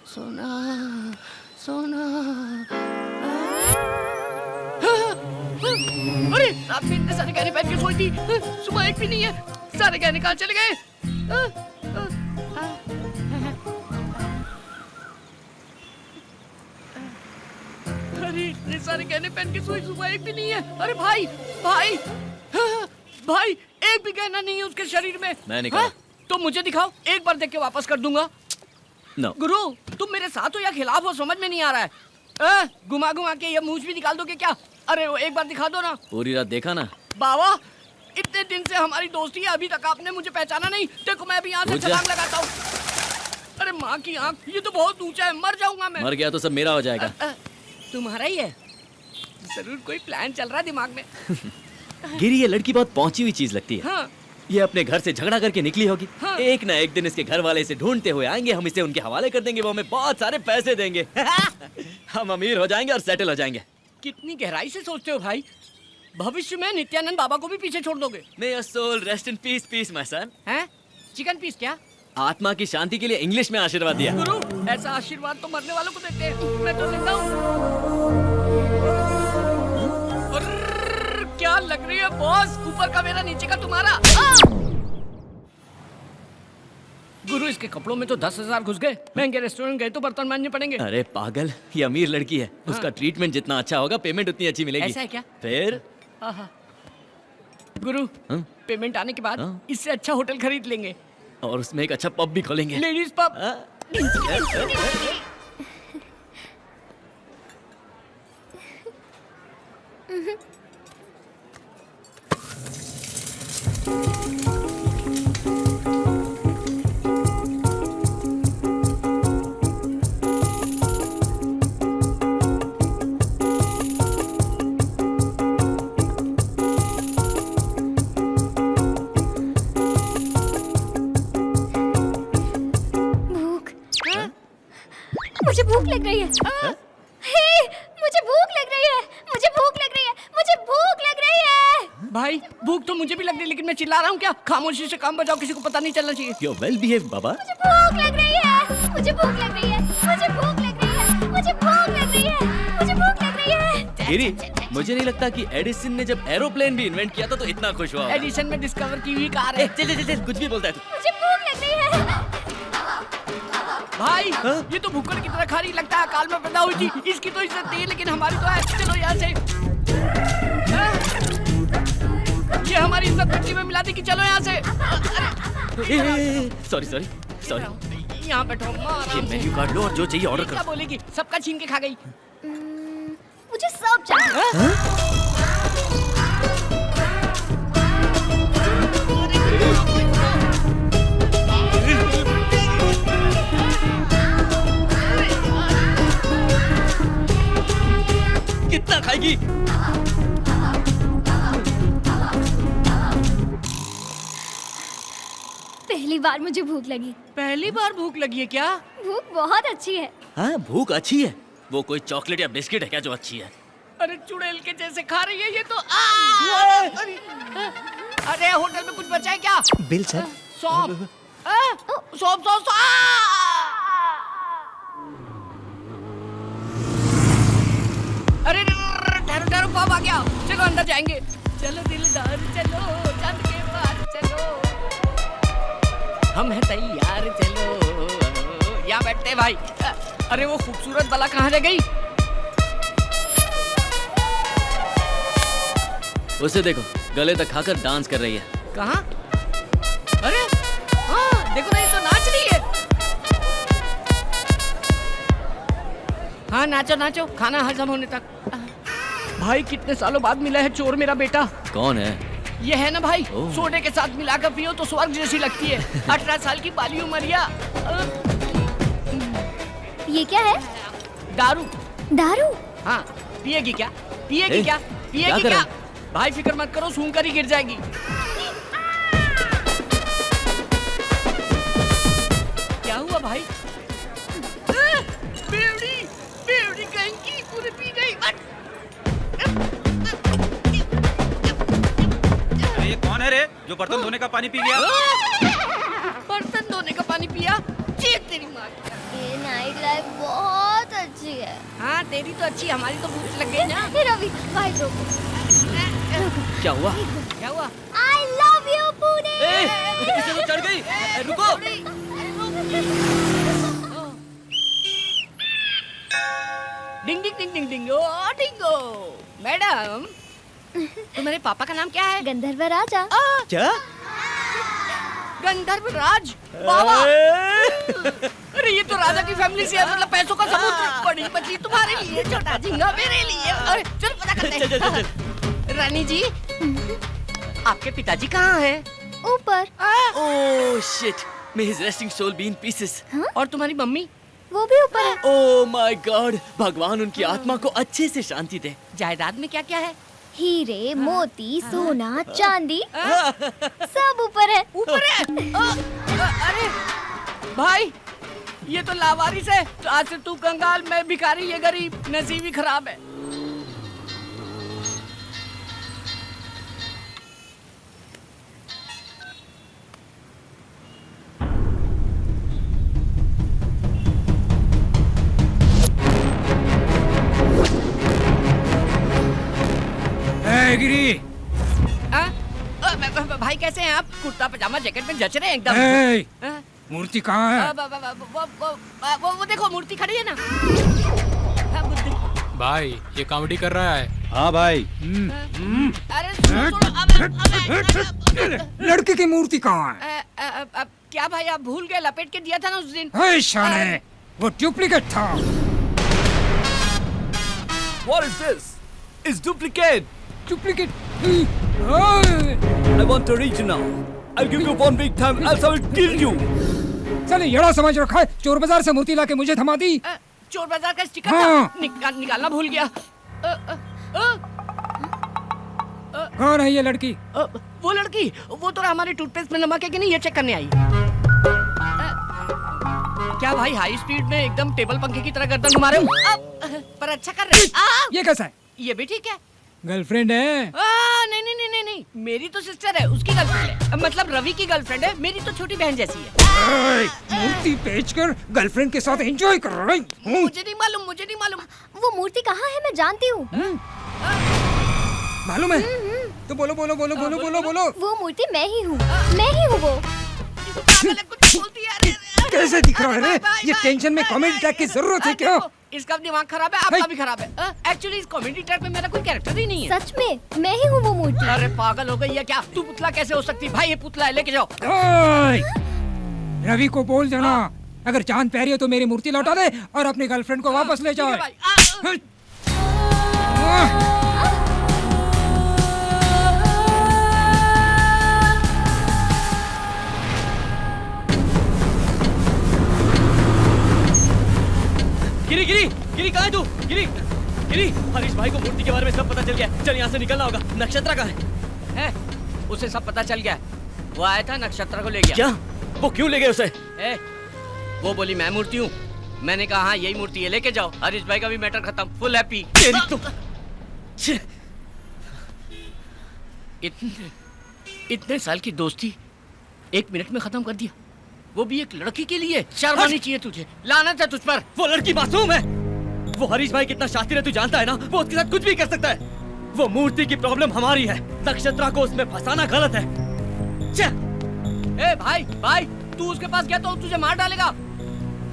सोना सोना। अरे रात में इतने सारे गहने पहन के सोई थी, सुबह एक भी नहीं है। सारे गहने कहाँ चले गए? अरे इतने सारे गहने पहन के सोई, सुबह एक भी नहीं है। अरे भाई भाई भाई, एक भी गहना नहीं है उसके शरीर में। मैं निकाला। तो मुझे दिखाओ, एक बार देख के वापस कर दूंगा। No. गुरु, तुम मेरे साथ हो या खिलाफ हो, समझ में नहीं आ रहा है। घुमा घुमा के ये मूंछ भी निकाल दोगे क्या? अरे वो एक बार दिखा दो ना। पूरी रात देखा ना। बाबा, इतने दिन से हमारी दोस्ती है, अभी तक आपने मुझे पहचाना नहीं। देखो मैं अभी यहाँ से छलांग लगाता हूँ। अरे माँ की आँख, ये तो बहुत ऊंचा है, मर जाऊंगा मैं। मर गया तो सब मेरा हो जाएगा। तुम्हारा ही है? जरूर कोई प्लान चल रहा है दिमाग में। गिरी, ये लड़की बहुत पहुंची हुई चीज लगती है। हाँ। ये अपने घर से झगड़ा करके निकली होगी। हाँ। एक ना एक दिन इसके घर वाले इसे ढूंढते हुए आएंगे, हम इसे उनके हवाले कर देंगे, वो हमें बहुत सारे पैसे देंगे। हम अमीर हो जाएंगे और सेटल हो जाएंगे। कितनी गहराई से सोचते हो भाई। भविष्य में नित्यानंद बाबा को भी पीछे छोड़ दोगे। May your soul rest in peace, peace, my son. हैं? चिकन पीस क्या? आत्मा की शांति के लिए इंग्लिश में आशीर्वाद दिया। गुरु, ऐसा आशीर्वाद तो मरने वालों को देते हैं। मैं तो जिंदा हूँ। क्या लग रही है बॉस? ऊपर का मेरा, नीचे का तुम्हारा। गुरु, इसके कपड़ों में तो 10,000 घुस गए। महंगे रेस्टोरेंट गए तो बर्तन मांजने पड़ेंगे। अरे पागल, ये अमीर लड़की है। हाँ। उसका ट्रीटमेंट जितना अच्छा होगा, पेमेंट उतनी अच्छी मिलेगी। ऐसा है क्या? फिर गुरु, हाँ? पेमेंट आने के बाद हाँ? इससे अच्छा होटल खरीद लेंगे और उसमें एक अच्छा पब भी खोलेंगे। Ladies pub. मुझे भूख लग रही है। हे, मुझे भूख लग रही है। मुझे भूख लग रही है। मुझे भूख लग रही है। भाई, भूख तो मुझे भी लग रही है, लेकिन मैं चिल्ला रहा हूँ क्या? खामोशी से काम बजाओ, किसी को पता नहीं चलना चाहिए। You're well behaved, बाबा। मुझे भूख लग रही है। मुझे भूख लग रही है। मुझे भूख लग रही है। मुझे भूख लग रही है। मुझे भूख लग रही है। गिरी, मुझे नहीं लगता कि एडिसन ने जब एरोप्लेन भी इन्वेंट किया था तो इतना खुश हुआ होगा। एडिसन में डिस्कवर की हुई कार है। चल चल चल, कुछ भी बोलता है तू। मुझे भूख लग रही है। भाई, ये तो भूखड़ की तरह खा रही, लगता है अकाल में पैदा हुई थी। इसकी तो इज्जत थी, लेकिन हमारी तो है। चलो यहाँ से। ये हमारी इज्जत मिट्टी में मिला दी कि चलो यहाँ से। Sorry sorry sorry. यहाँ बैठो, ये मेन्यू कार्ड लो और जो चाहिए ऑर्डर क्या कर। बोलेगी? सबका छीन के खा गई। मुझे सब चाहिए। कितना खाएगी? पहली बार मुझे भूख लगी। पहली बार भूख लगी है क्या? भूख बहुत अच्छी है। हाँ, भूख अच्छी है। वो कोई चॉकलेट या बिस्किट है क्या जो अच्छी है? अरे चुड़ैल के जैसे खा रही है ये तो। अरे होटल में कुछ बचा है क्या? Bill sir. सौंफ। सौंफ सौंफ सौंफ। अरे ठहरो ठहरो, पाप आ गया। चलो न जाएंगे। चलो दिलदार चलो, चांद के पार चलो, हम हैं तैयार चलो। यहाँ बैठते हैं भाई। अरे वो खूबसूरत बाला कहाँ रह गई? उसे देखो, गले तक खाकर डांस कर रही है। कहाँ? अरे हाँ, देखो ना, ये तो नाच रही है। हाँ नाचो नाचो, खाना हजम होने तक। भाई कितने सालों बाद मिला है चोर मेरा बेटा। कौन है? ये है ना भाई, सोडे के साथ मिलाकर पियो तो स्वर्ग जैसी लगती है। 18 साल की बाली उमरिया। ये क्या है? दारू। दारू? हाँ, पिएगी क्या? पिएगी क्या? पिएगी क्या? भाई फिक्र मत करो, सूंघ कर ही गिर जाएगी। क्या हुआ भाई? बेवड़ी, बेवड़ी कहीं की पूरी पी गई। ये कौन है रे जो बर्तन धोने का पानी पी गया? बर्तन धोने का पानी पिया? चीख तेरी माँ। ये नाइट लाइफ बहुत अच्छी है। हाँ तेरी तो अच्छी, हमारी तो भूख लग गई ना। रवि भाई रोको। क्या हुआ? क्या हुआ? I love you Pune. इसे तो चढ़ गई। रुको। डिंग डिंग डिंग डिंग डिंग ओ डिंगो। मैडम, तुम्हारे पापा का नाम क्या है? गंधर्व राजा। क्या? गंधर्व राज? बाबा। अरे ये तो राजा की फैमिली से है, मतलब पैसों का सबूत। बड़ी बची तुम्हारे लिए, छोटा झिंगा मेरे लिए। अरे चल पता करते हैं। चल। रानी जी, आपके पिताजी कहाँ हैं? ऊपर। Oh shit, may his resting soul be in pieces. और तुम्हारी मम्मी? वो भी ऊपर है। ओह माय गॉड, भगवान उनकी आत्मा को अच्छे से शांति दे। जायदाद में क्या क्या है? हीरे, मोती, सोना, चांदी, सब ऊपर है। ऊपर है? अरे भाई, ये तो लावारिस है। तो आज से तू कंगाल, मैं भिखारी, ये गरीब, नसीब ही खराब है। गिरी। भाई कैसे हैं आप? कुर्ता पजामा जैकेट में जच रहे हैं एकदम। मूर्ति कहाँ है? वो देखो मूर्ति खड़ी है ना। भाई ये कॉमेडी कर रहा है। हाँ भाई। अरे लड़के की मूर्ति कहाँ है? क्या भाई आप भूल गए? लपेट के दिया था ना उस दिन। शाने, वो डुप्लीकेट था। What is this? It's duplicate. Duplicate. I want original. I'll give you 1 week time, else I will kill you. चले येड़ा समझ रखा है, चोर बाजार से मूर्ति लाके मुझे थमा दी। चोर बाजार का स्टिकर हाँ। था, निकालना भूल गया। कौन है ये लड़की? वो लड़की, वो तो हमारे टूथपेस्ट में नमक है कि नहीं, ये चेक करने आई। क्या भाई हाई स्पीड में एकदम टेबल पंखे की तरह गर्दन घुमा रहे हो? पर अच्छा कर रहे। ये कैसा है? ये भी ठीक है। गर्लफ्रेंड है? नहीं नहीं नहीं नहीं, मेरी तो सिस्टर है, उसकी गर्लफ्रेंड है। मतलब रवि की गर्लफ्रेंड है, मेरी तो छोटी बहन जैसी है। मूर्ति बेचकर गर्लफ्रेंड के साथ एंजॉय कर रही हूँ। मुझे नहीं मालूम, मुझे नहीं मालूम। वो मूर्ति कहाँ है? मैं जानती हूँ। मालूम है? तो बोलो बोलो बोलो बोलो बोलो बोलो। वो मूर्ति मैं ही हूँ, मैं ही हूँ वो। कैसे दिख रहा है रे? ये टेंशन में कॉमेडी ट्रैक की जरूरत है क्या? इसका दिमाग खराब है, आपका भी खराब है। एक्चुअली इस कॉमेडी ट्रैक में मेरा कोई कैरेक्टर ही नहीं है। सच में मैं ही हूँ वो मूर्ति। अरे पागल हो गई है क्या? तू पुतला कैसे हो सकती? भाई ये पुतला है, लेके जाओ। रवि को बोल देना, अगर जान प्यारी हो तो मेरी मूर्ति लौटा दे और अपनी गर्लफ्रेंड को वापस ले जाओ। गिरी गिरी गिरी, कहाँ है तू? गिरी गिरी, हरीश भाई को मूर्ति के बारे में सब पता चल गया। चल यहाँ से निकलना होगा। नक्षत्रा कहाँ है? उसे सब पता चल गया। वो आया था, नक्षत्रा को ले गया। क्या? वो क्यों ले गए उसे? वो बोली मैं मूर्ति हूँ। मैंने कहा हाँ यही मूर्ति है, लेके जाओ। हरीश भाई का भी मैटर खत्म, फुल हैप्पी। इतने साल की दोस्ती 1 मिनट में खत्म कर दिया, वो भी एक लड़की के लिए। शर्म आनी चाहिए तुझे। लानत है तुझ पर। वो लड़की मासूम है। वो हरीश भाई कितना शातिर है तू जानता है ना? वो उसके साथ कुछ भी कर सकता है। वो मूर्ति की प्रॉब्लम हमारी है, नक्षत्रा को उसमें फंसाना गलत है। ए भाई भाई, तू उसके पास गया तो तुझे मार डालेगा।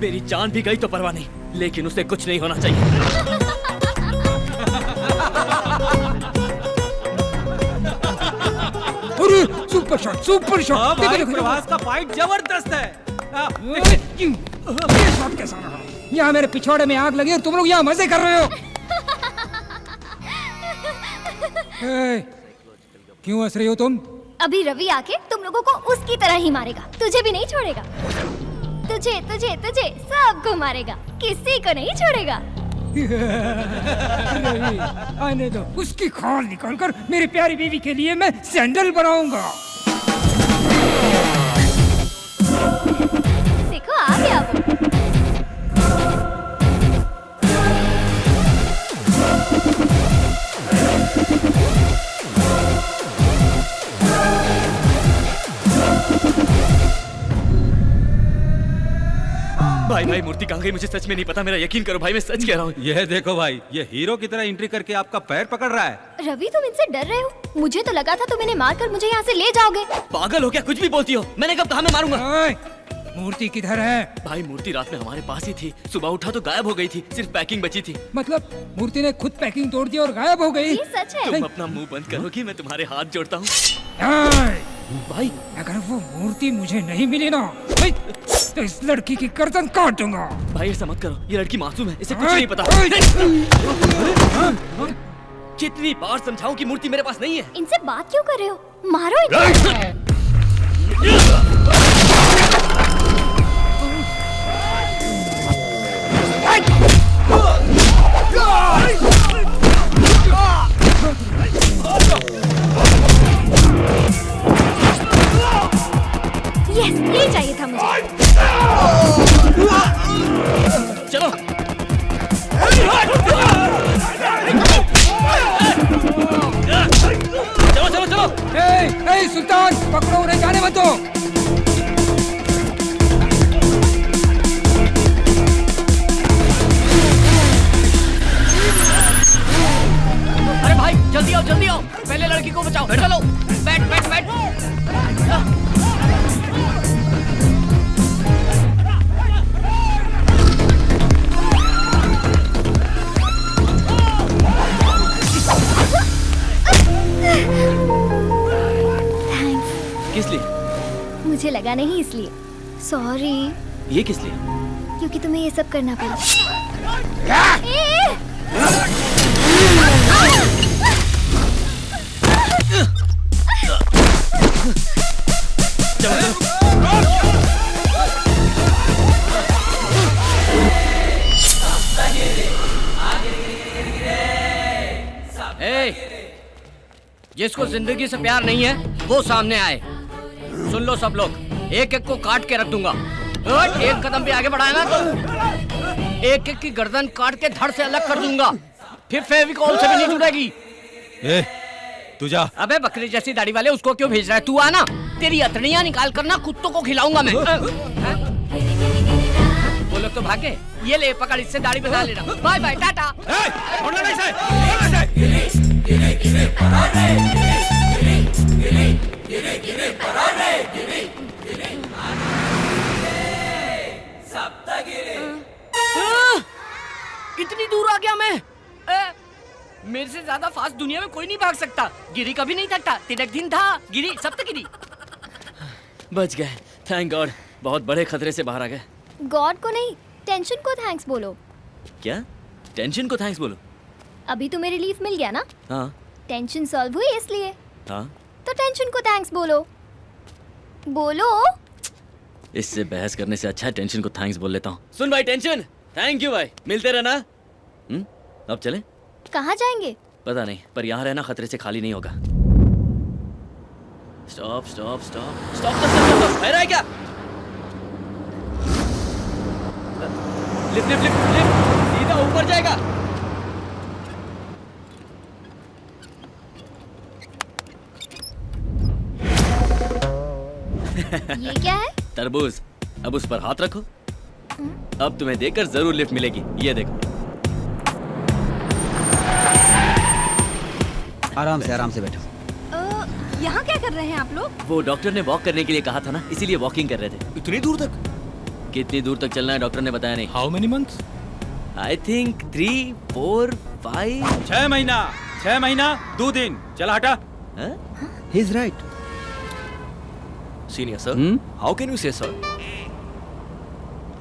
मेरी जान भी गई तो परवाह नहीं, लेकिन उसे कुछ नहीं होना चाहिए। अरे सुपर शॉट, सुपर शॉट। भाई प्रभास का फाइट जबरदस्त है। ये शॉट कैसा रहा? यहाँ मेरे पिछवाड़े में आग लगी और तुम लोग यहाँ मजे कर रहे हो। क्यों हंस रही हो तुम? अभी रवि आके तुम लोगों को उसकी तरह ही मारेगा, तुझे भी नहीं छोड़ेगा। तुझे तुझे तुझे सबको मारेगा, किसी को नहीं छोड़ेगा। रवि, आने दो, उसकी खाल निकालकर मेरी प्यारी बीवी के लिए मैं सैंडल बनाऊंगा। देखो आ गया वो। भाई भाई मूर्ति कहाँ गई? मुझे सच में नहीं पता, मेरा यकीन करो भाई, मैं सच कह रहा हूँ। यह देखो भाई, ये हीरो की तरह एंट्री करके आपका पैर पकड़ रहा है। रवि तुम इनसे डर रहे हो? मुझे तो लगा था तुम इन्हें मारकर मुझे यहाँ से ले जाओगे। पागल हो क्या? कुछ भी बोलती हो? मैंने कब कहा मैं मारूंगा? मूर्ति किधर है? भाई मूर्ति रात में हमारे पास ही थी, सुबह उठा तो गायब हो गई थी, सिर्फ पैकिंग बची थी। मतलब मूर्ति ने खुद पैकिंग तोड़ दी और गायब हो गई? ये सच है। तुम अपना मुंह बंद करोगी? मैं तुम्हारे हाथ जोड़ता हूँ। भाई अगर वो मूर्ति मुझे नहीं मिली ना तो इस लड़की की गर्दन काट दूंगा। भाई ऐसा मत करो, ये लड़की मासूम है, इसे कुछ नहीं पता। कितनी बार समझाऊं कि मूर्ति मेरे पास नहीं है? इनसे बात क्यों कर रहे हो? मारो इन्हें। यस, ये चाहिए था मुझे। चलो चलो चलो चलो। ए सुल्तान, पकड़ो उन्हें, जाने मत दो। अरे भाई जल्दी आओ जल्दी आओ, पहले लड़की को बचाओ। चलो बैठ बैठ बैठ। किस लिए? मुझे लगा नहीं इसलिए। सॉरी। ये किस लिए? क्योंकि तुम्हें ये सब करना पड़ा। जिसको जिंदगी से प्यार नहीं है वो सामने आए। सुन लो सब लोग, एक एक को काट के रख दूंगा। एक कदम भी आगे बढ़ाया ना तो एक एक की गर्दन काट के धड़ से अलग कर दूंगा, फिर फेविकॉल से भी नहीं जुड़ेगी। तू जा। अबे बकरी जैसी दाढ़ी वाले, उसको क्यों भेज रहा है? तू आना, तेरी अतड़ियां निकाल कर ना कुत्तों को खिलाऊंगा मैं। वो लोग तो भागे। ये ले पकड़, इससे दाढ़ी बना लेना। Bye bye, tata. इतनी दूर आ गया मैं। मेरे से ज्यादा फास्ट दुनिया में कोई नहीं भाग सकता। गिरी कभी नहीं थकता, तिलक दिन था, गिरी सब तक गिरी। बच गए, थैंक गॉड। बहुत बड़े खतरे से बाहर आ गए। गॉड को नहीं, टेंशन को थैंक्स बोलो। क्या? टेंशन को थैंक्स बोलो? अभी तुम्हें रिलीफ मिल गया ना? हाँ। टेंशन सॉल्व हुई इसलिए। हाँ। तो टेंशन को थैंक्स बोलो। बोलो। इससे बहस करने से अच्छा है टेंशन को थैंक्स बोल लेता हूँ। सुन भाई टेंशन, थैंक यू भाई, मिलते रहना। अब चले? कहाँ जाएंगे? पता नहीं, पर यहाँ रहना खतरे से खाली नहीं होगा। Stop stop stop stop stop. है क्या? लिफ्ट लिफ्ट लिफ्ट लिफ्ट, सीधा ऊपर जाएगा। ये क्या है? तरबूज। अब उस पर हाथ रखो। अब तुम्हें देखकर जरूर लिफ्ट मिलेगी। ये देखो। आराम से बैठो। यहाँ क्या कर रहे हैं आप लोग? वो डॉक्टर ने वॉक करने के लिए कहा था ना, इसीलिए वॉकिंग कर रहे थे। इतनी दूर तक? कितनी दूर तक चलना है डॉक्टर ने बताया नहीं। How many months? I think 3, 4, 5। 6 महीना 2 दिन। चला हटा। He is right. Senior sir, how can you से सर?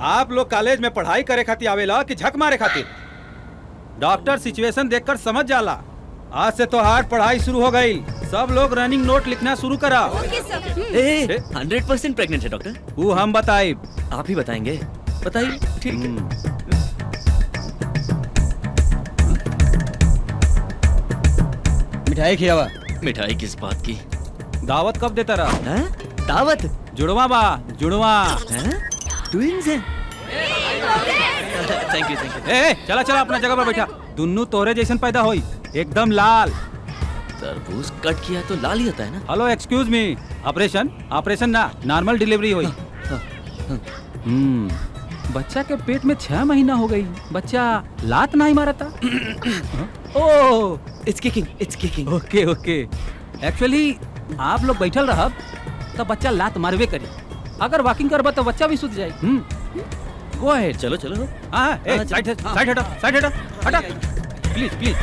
आप लोग कॉलेज में पढ़ाई करे खातिर आवेला कि झक मारे खातिर? डॉक्टर सिचुएशन देखकर समझ जाला। आज से तो हार्ड पढ़ाई शुरू हो गई। सब लोग रनिंग नोट लिखना शुरू करा। 100% प्रेग्नेंट है डॉक्टर। वो हम बताए। आप ही बताएंगे? बताइए। ठीक है। मिठाई खिलावा। मिठाई किस बात की? दावत कब देता रहा? दावत? जुड़वा बा, जुड़वा। ट्विंस हैं? Thank you. चला अपना जगह पर बैठा। दुन्नू तोरे जैसन पैदा होई, एकदम लाल। तरबूज कट किया तो लाल ही होता है ना? हेलो एक्सक्यूज मी, ऑपरेशन ना, नॉर्मल डिलीवरी हुई। बच्चा के पेट में 6 महीना हो गई, बच्चा लात नहीं मारा था। ओह, इट्स किकिंग। ओके। एक्चुअली आप लोग बैठल रहब तो बच्चा लात मारवे करी। अगर वॉकिंग करबा तो बच्चा भी सुत जाए। Go ahead. चलो। साइड हटा please.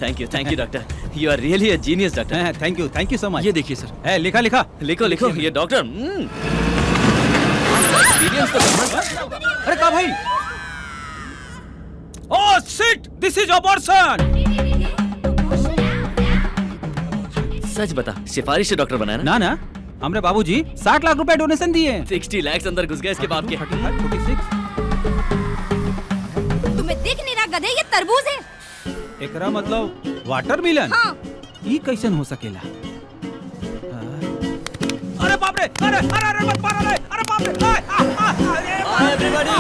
Thank you doctor. You are really a genius doctor. Thank you so much. ये देखिए सर। लिखा लिखो ये डॉक्टर। अरे का भाई? Oh shit, this is abortion. सच बता, सिफारिश से डॉक्टर बनाया ना? हमरे बाबूजी 60 लाख रुपए डोनेशन दिए। 60 लाख अंदर घुस गए इसके बाप के। तुम्हें दिख नहीं रहा गधे, ये तरबूज है। एकरा मतलब वाटरमेलन? हाँ। ये कैसन हो सकेला? अरे बाप रे, अरे मत मारो रे, अरे बाप रे। Bye everybody.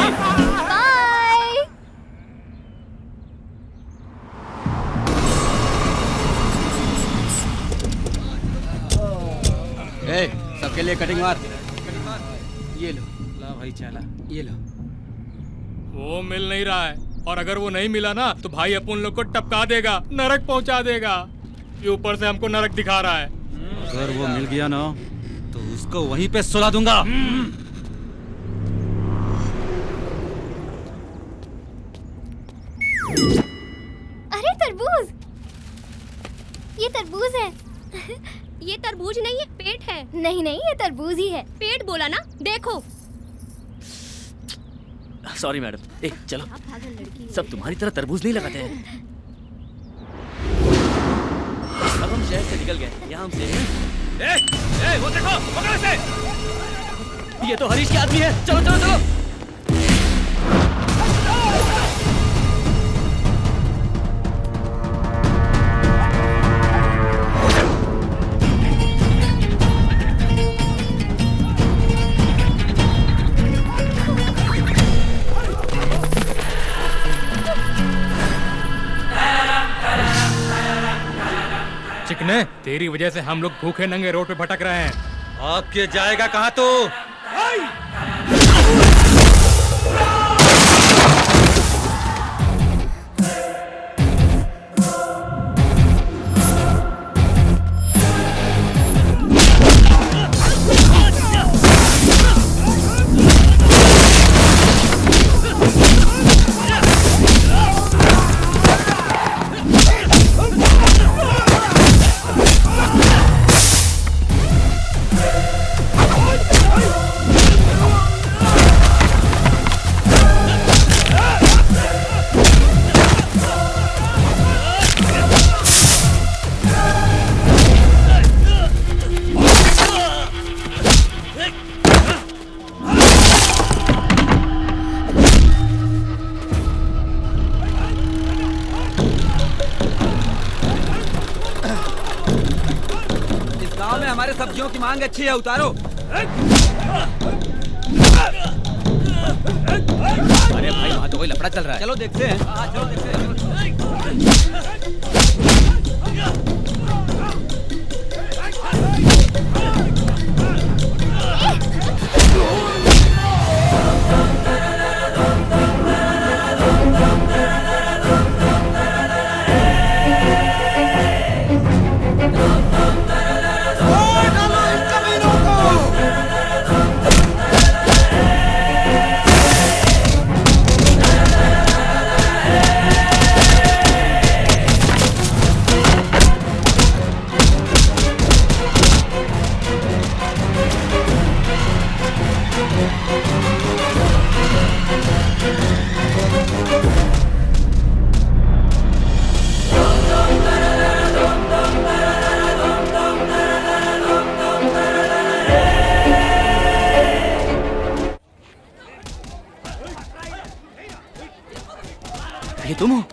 सबके लिए कटिंग मार। ये लो। ला भाई चला, ये लो। वो मिल नहीं रहा है, और अगर वो नहीं मिला ना तो भाई अपन लोग को टपका देगा, नरक पहुंचा देगा। ये ऊपर से हमको नरक दिखा रहा है। अगर वो मिल गया ना तो उसको वहीं पे सुला दूंगा। अरे तरबूज, ये तरबूज है। ये तरबूज नहीं है, पेट है। नहीं, ये तरबूज ही है। पेट बोला ना, देखो। Sorry madam. चलो, सब तुम्हारी तरह तरबूज नहीं लगाते हैं। अब हम शहर से निकल गए, यहाँ हम सेफ हैं। वो देखो, पकड़ो इसे। ये तो हरीश के आदमी है। चलो। चिकने, तेरी वजह से हम लोग भूखे नंगे रोड पे भटक रहे हैं। आपके जाएगा कहाँ तू? हमारे सब्जियों की मांग अच्छी है, उतारो। अरे भाई वहाँ तो कोई लफड़ा चल रहा है। चलो देखते हैं। चलो देखते हैं। ये तुम हो?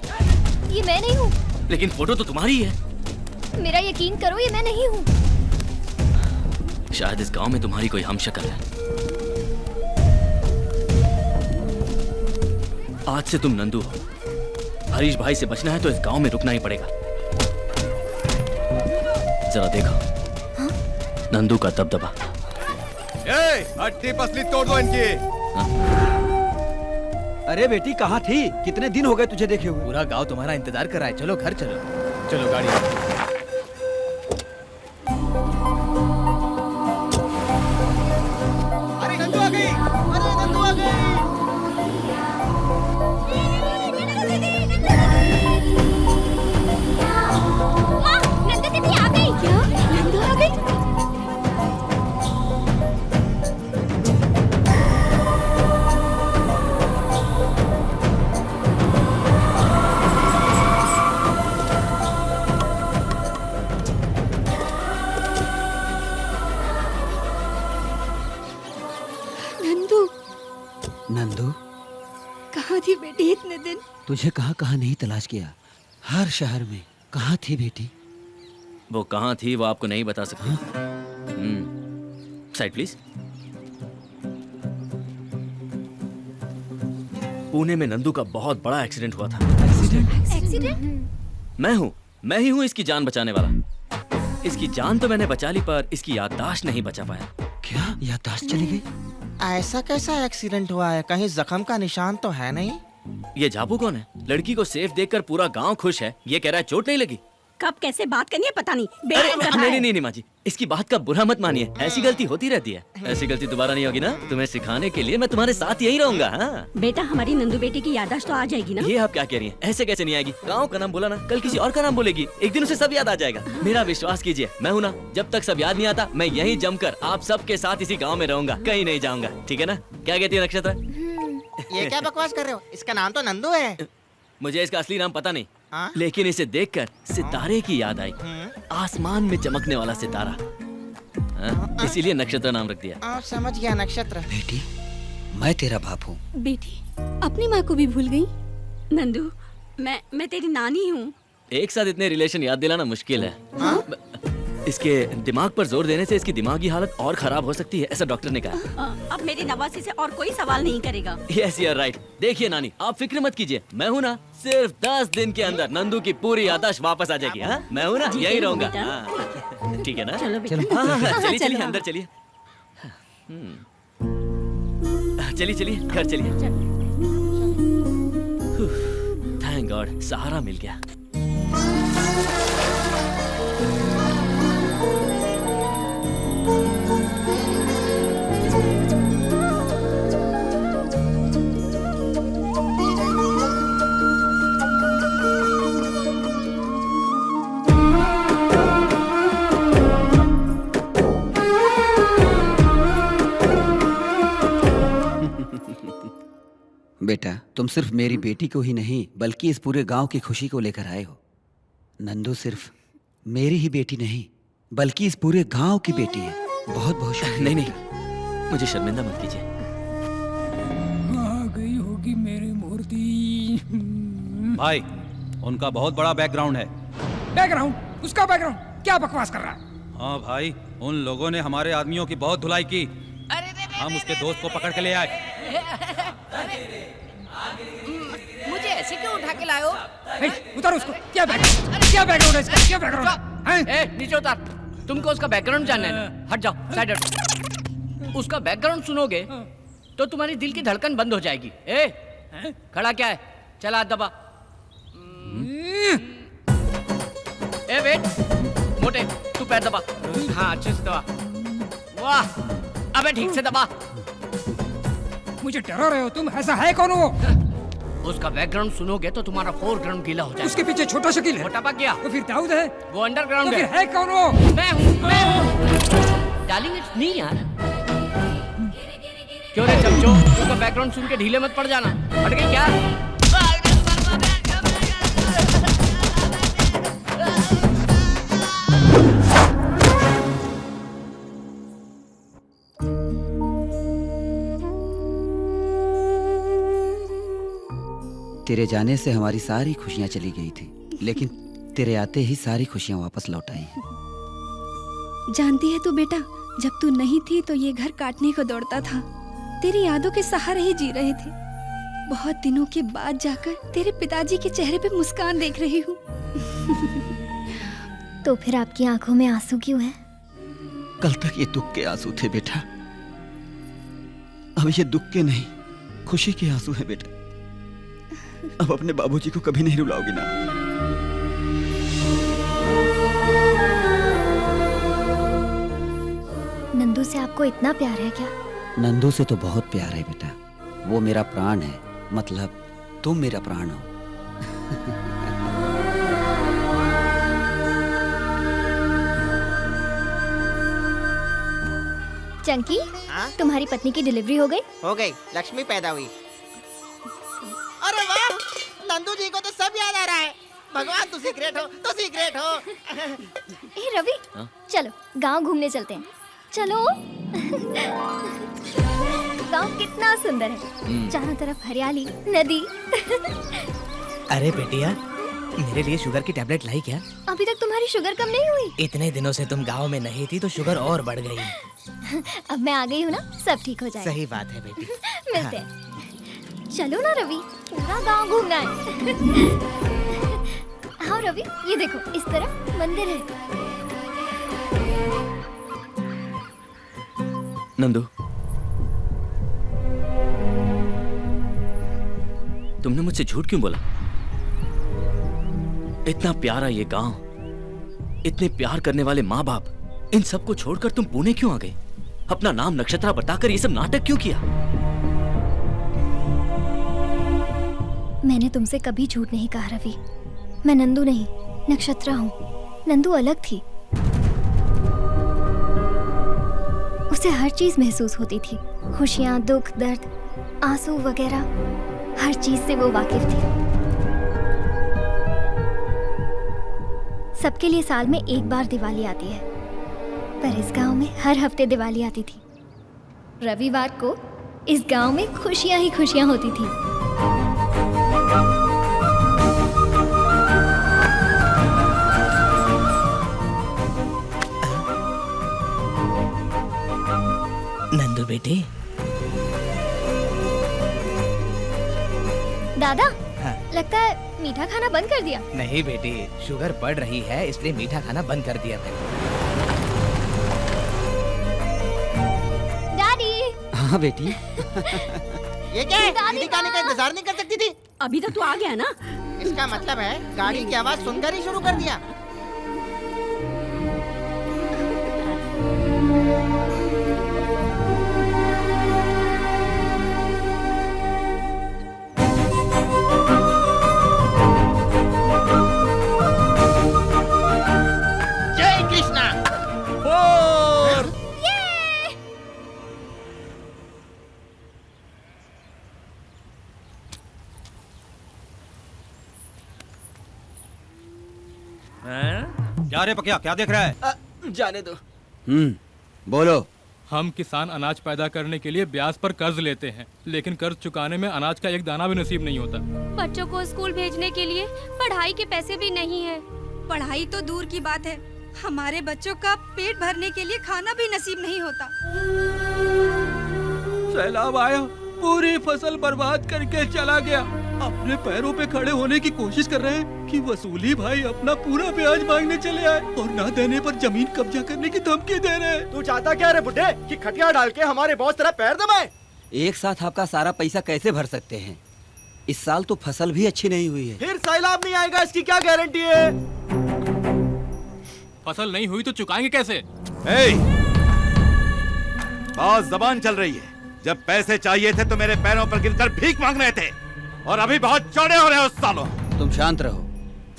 ये मैं नहीं हूँ। लेकिन फोटो तो तुम्हारी है। मेरा यकीन करो, ये मैं नहीं हूँ। शायद इस गांव में तुम्हारी कोई हमशक्ल है। आज से तुम नंदू हो। हरीश भाई से बचना है तो इस गांव में रुकना ही पड़ेगा। जरा देखो, नंदू का दबदबा। हड्डी पसली तोड़ दो इनकी। अरे बेटी कहाँ थी? कितने दिन हो गए तुझे देखे हुए? पूरा गांव तुम्हारा इंतजार कर रहा है। चलो घर चलो। चलो गाड़ी। अरे नंदू आ गई। अरे नंदू आ गई। माँ, नंदू दीदी आ गई। क्या? नंदू आ गई? नंदू, कहाँ थी बेटी इतने दिन? तुझे कहाँ कहाँ नहीं तलाश किया, हर शहर में। कहाँ थी बेटी? वो कहाँ थी वो आपको नहीं बता सकती। Side please. पुणे में नंदू का बहुत बड़ा एक्सीडेंट हुआ था। एक्सीडेंट? मैं ही हूँ इसकी जान बचाने वाला। इसकी जान तो मैंने बचा ली, पर इसकी याददाश्त नहीं बचा पाया। क्या याददाश्त चली गई? ऐसा कैसा एक्सीडेंट हुआ है? कहीं जख्म का निशान तो है नहीं? ये जाबू कौन है? लड़की को सेफ देखकर पूरा गांव खुश है। ये कह रहा है चोट नहीं लगी। कब कैसे बात करनी है पता नहीं। नहीं माँ जी, इसकी बात का बुरा मत मानिए। ऐसी गलती होती रहती है। ऐसी गलती दोबारा नहीं होगी ना? तुम्हें सिखाने के लिए मैं तुम्हारे साथ यही रहूंगा। हाँ बेटा, हमारी नंदू बेटी की याददाश्त तो आ जाएगी ना? ये आप क्या कह रही हैं? ऐसे कैसे नहीं आएगी? गाँव का नाम बोला ना, कल किसी और का नाम बोलेगी, एक दिन उसे सब याद आ जाएगा। मेरा विश्वास कीजिए, मैं हूँ ना, जब तक सब याद नहीं आता मैं यहीं जमकर आप सबके साथ इसी गाँव में रहूंगा, कहीं नहीं जाऊंगा। ठीक है ना? क्या कहती है नक्षत्र? ये क्या बकवास कर रहे हो? इसका नाम तो नंदू है। मुझे इसका असली नाम पता नहीं, लेकिन इसे देखकर सितारे की याद आई। आसमान में चमकने वाला सितारा, इसीलिए नक्षत्र नाम रख दिया। समझ गया, नक्षत्र। बेटी, मैं तेरा बाप हूँ। बेटी, अपनी माँ को भी भूल गई? नंदू, मैं तेरी नानी हूँ। एक साथ इतने रिलेशन याद दिलाना मुश्किल है। इसके दिमाग पर जोर देने से इसकी दिमागी हालत और खराब हो सकती है, ऐसा डॉक्टर ने कहा। अब मेरी नवासी से और कोई सवाल नहीं करेगा। Yes, you are right. देखिए नानी, आप फिक्र मत कीजिए, मैं हूँ ना, सिर्फ 10 दिन के अंदर नंदू की पूरी याददाश्त वापस आ जाएगी। हाँ, मैं हूँ ना, यही रहूंगा। ठीक है ना? चलिए चलिए अंदर चलिए। चलिए चलिए घर चलिए। थैंक गॉड, सहारा मिल गया। बेटा, तुम सिर्फ मेरी बेटी को ही नहीं बल्कि इस पूरे गांव की खुशी को लेकर आए हो। नंदू सिर्फ मेरी ही बेटी नहीं बल्कि इस पूरे गांव की बेटी है। बहुत बहुत शुक्रिया। नहीं, मुझे शर्मिंदा मत कीजिए। आ गई होगी मेरी मूर्ति। भाई, उनका बहुत बड़ा बैकग्राउंड है। बैकग्राउंड? उसका बैकग्राउंड? क्या बकवास कर रहा है? हाँ भाई, उन लोगों ने हमारे आदमियों की बहुत धुलाई की। हम उसके दोस्त को पकड़ के ले आए। मुझे ऐसे क्यों उठा के लाए हो? उतारो उसको। क्या बैकग्राउंड है इसका? क्या बैकग्राउंड है? नीचे उतार। तुमको उसका बैकग्राउंड जानना है ना? हट जाओ, साइड हट। उसका बैकग्राउंड सुनोगे तो तुम्हारी दिल की धड़कन बंद हो जाएगी। खड़ा क्या है? चला दबा। वेट, मोटे तू पैर दबा। हाँ, अच्छे से दबा। वाह, अबे ठीक से दबा। मुझे डरा रहे हो तुम? ऐसा है कौन वो? उसका बैकग्राउंड सुनोगे तो तुम्हारा फोरग्राउंड गीला हो जाएगा। उसके पीछे छोटा शकील है। मोटापा क्या? तो फिर दाऊद है। वो अंडरग्राउंड तो है। फिर है कौन वो? मैं हूँ। डार्लिंग, इट्स मी यार। क्यों रे चमचो, उसका बैकग्राउंड सुन के ढीले मत पड़ जाना। हट गई क्या? तेरे जाने से हमारी सारी खुशियां चली गई थी, लेकिन तेरे आते ही सारी खुशियां वापस लौट आई हैं। जानती है तू बेटा, जब तू नहीं थी तो ये घर काटने को दौड़ता था। तेरी यादों के सहारे ही जी रहे थे। बहुत दिनों के बाद जाकर तेरे पिताजी के चेहरे पे मुस्कान देख रही हूँ। तो फिर आपकी आंखों में आंसू क्यों है? कल तक ये दुख के आंसू थे बेटा, अब ये दुख के नहीं खुशी के आंसू है बेटा। अब अपने बाबूजी को कभी नहीं रुलाओगी ना? नंदू से आपको इतना प्यार है क्या? नंदू से तो बहुत प्यार है बेटा, वो मेरा प्राण है, मतलब तुम मेरा प्राण हो। चंकी, तुम्हारी पत्नी की डिलीवरी हो गई? हो गई, लक्ष्मी पैदा हुई। अरे वाह, नंदू जी को तो सब याद आ रहा है। भगवान तू सीक्रेट हो, तू सीक्रेट हो। ए रवि, चलो गांव घूमने चलते हैं। चलो। गांव कितना सुंदर है, चारों तरफ हरियाली, नदी। अरे बेटिया, मेरे लिए शुगर की टैबलेट लाई क्या? अभी तक तुम्हारी शुगर कम नहीं हुई? इतने दिनों से तुम गांव में नहीं थी तो शुगर और बढ़ गई। अब मैं आ गई हूँ ना, सब ठीक हो जाएगा। सही बात है बेटी। मिलते हैं। चलो ना रवि, पूरा गांव घूमना है। हाँ रवि, ये देखो, इस तरफ मंदिर है। नंदू, तुमने मुझसे झूठ क्यों बोला? इतना प्यारा ये गांव, इतने प्यार करने वाले माँ बाप, इन सबको छोड़कर तुम पुणे क्यों आ गए? अपना नाम नक्षत्रा बताकर ये सब नाटक क्यों किया? मैंने तुमसे कभी झूठ नहीं कहा रवि। मैं नंदू नहीं, नक्षत्रा हूँ। नंदू अलग थी, उसे हर चीज महसूस होती थी, खुशियाँ, दुख, दर्द, आंसू वगैरह, हर चीज से वो वाकिफ थी। सबके लिए साल में एक बार दिवाली आती है, पर इस गांव में हर हफ्ते दिवाली आती थी। रविवार को इस गांव में खुशियां ही खुशियां होती थी। नंदू बेटी। दादा, हाँ। लगता है मीठा खाना बंद कर दिया। नहीं बेटी, शुगर बढ़ रही है इसलिए मीठा खाना बंद कर दिया मैंने। डैडी। हाँ बेटी। ये क्या है? दीदी का आने का इंतजार नहीं कर सकती थी? अभी तक तो आ गया ना? इसका मतलब है गाड़ी की आवाज सुनकर ही शुरू कर दिया। जय कृष्णा। क्या रे पकिया, क्या देख रहा है? जाने दो। बोलो। हम किसान अनाज पैदा करने के लिए ब्याज पर कर्ज लेते हैं, लेकिन कर्ज चुकाने में अनाज का एक दाना भी नसीब नहीं होता। बच्चों को स्कूल भेजने के लिए पढ़ाई के पैसे भी नहीं है। पढ़ाई तो दूर की बात है, हमारे बच्चों का पेट भरने के लिए खाना भी नसीब नहीं होता। सैलाब आया, पूरी फसल बर्बाद करके चला गया। अपने पैरों पे खड़े होने की कोशिश कर रहे हैं कि वसूली भाई अपना पूरा ब्याज मांगने चले आए और ना देने पर जमीन कब्जा करने की धमकी दे रहे हैं। तू चाहता क्या रे बुड्ढे, कि खटिया डाल के हमारे बॉस तेरा पैर दबाए? एक साथ आपका सारा पैसा कैसे भर सकते हैं? इस साल तो फसल भी अच्छी नहीं हुई है। फिर सैलाब नहीं आएगा इसकी क्या गारंटी है? फसल नहीं हुई तो चुकाएंगे कैसे? बहुत जबान चल रही है। जब पैसे चाहिए थे तो मेरे पैरों पर गिरकर भीख मांग रहे थे, और अभी बहुत चौड़े हो रहे हो सालों। तुम शांत रहो,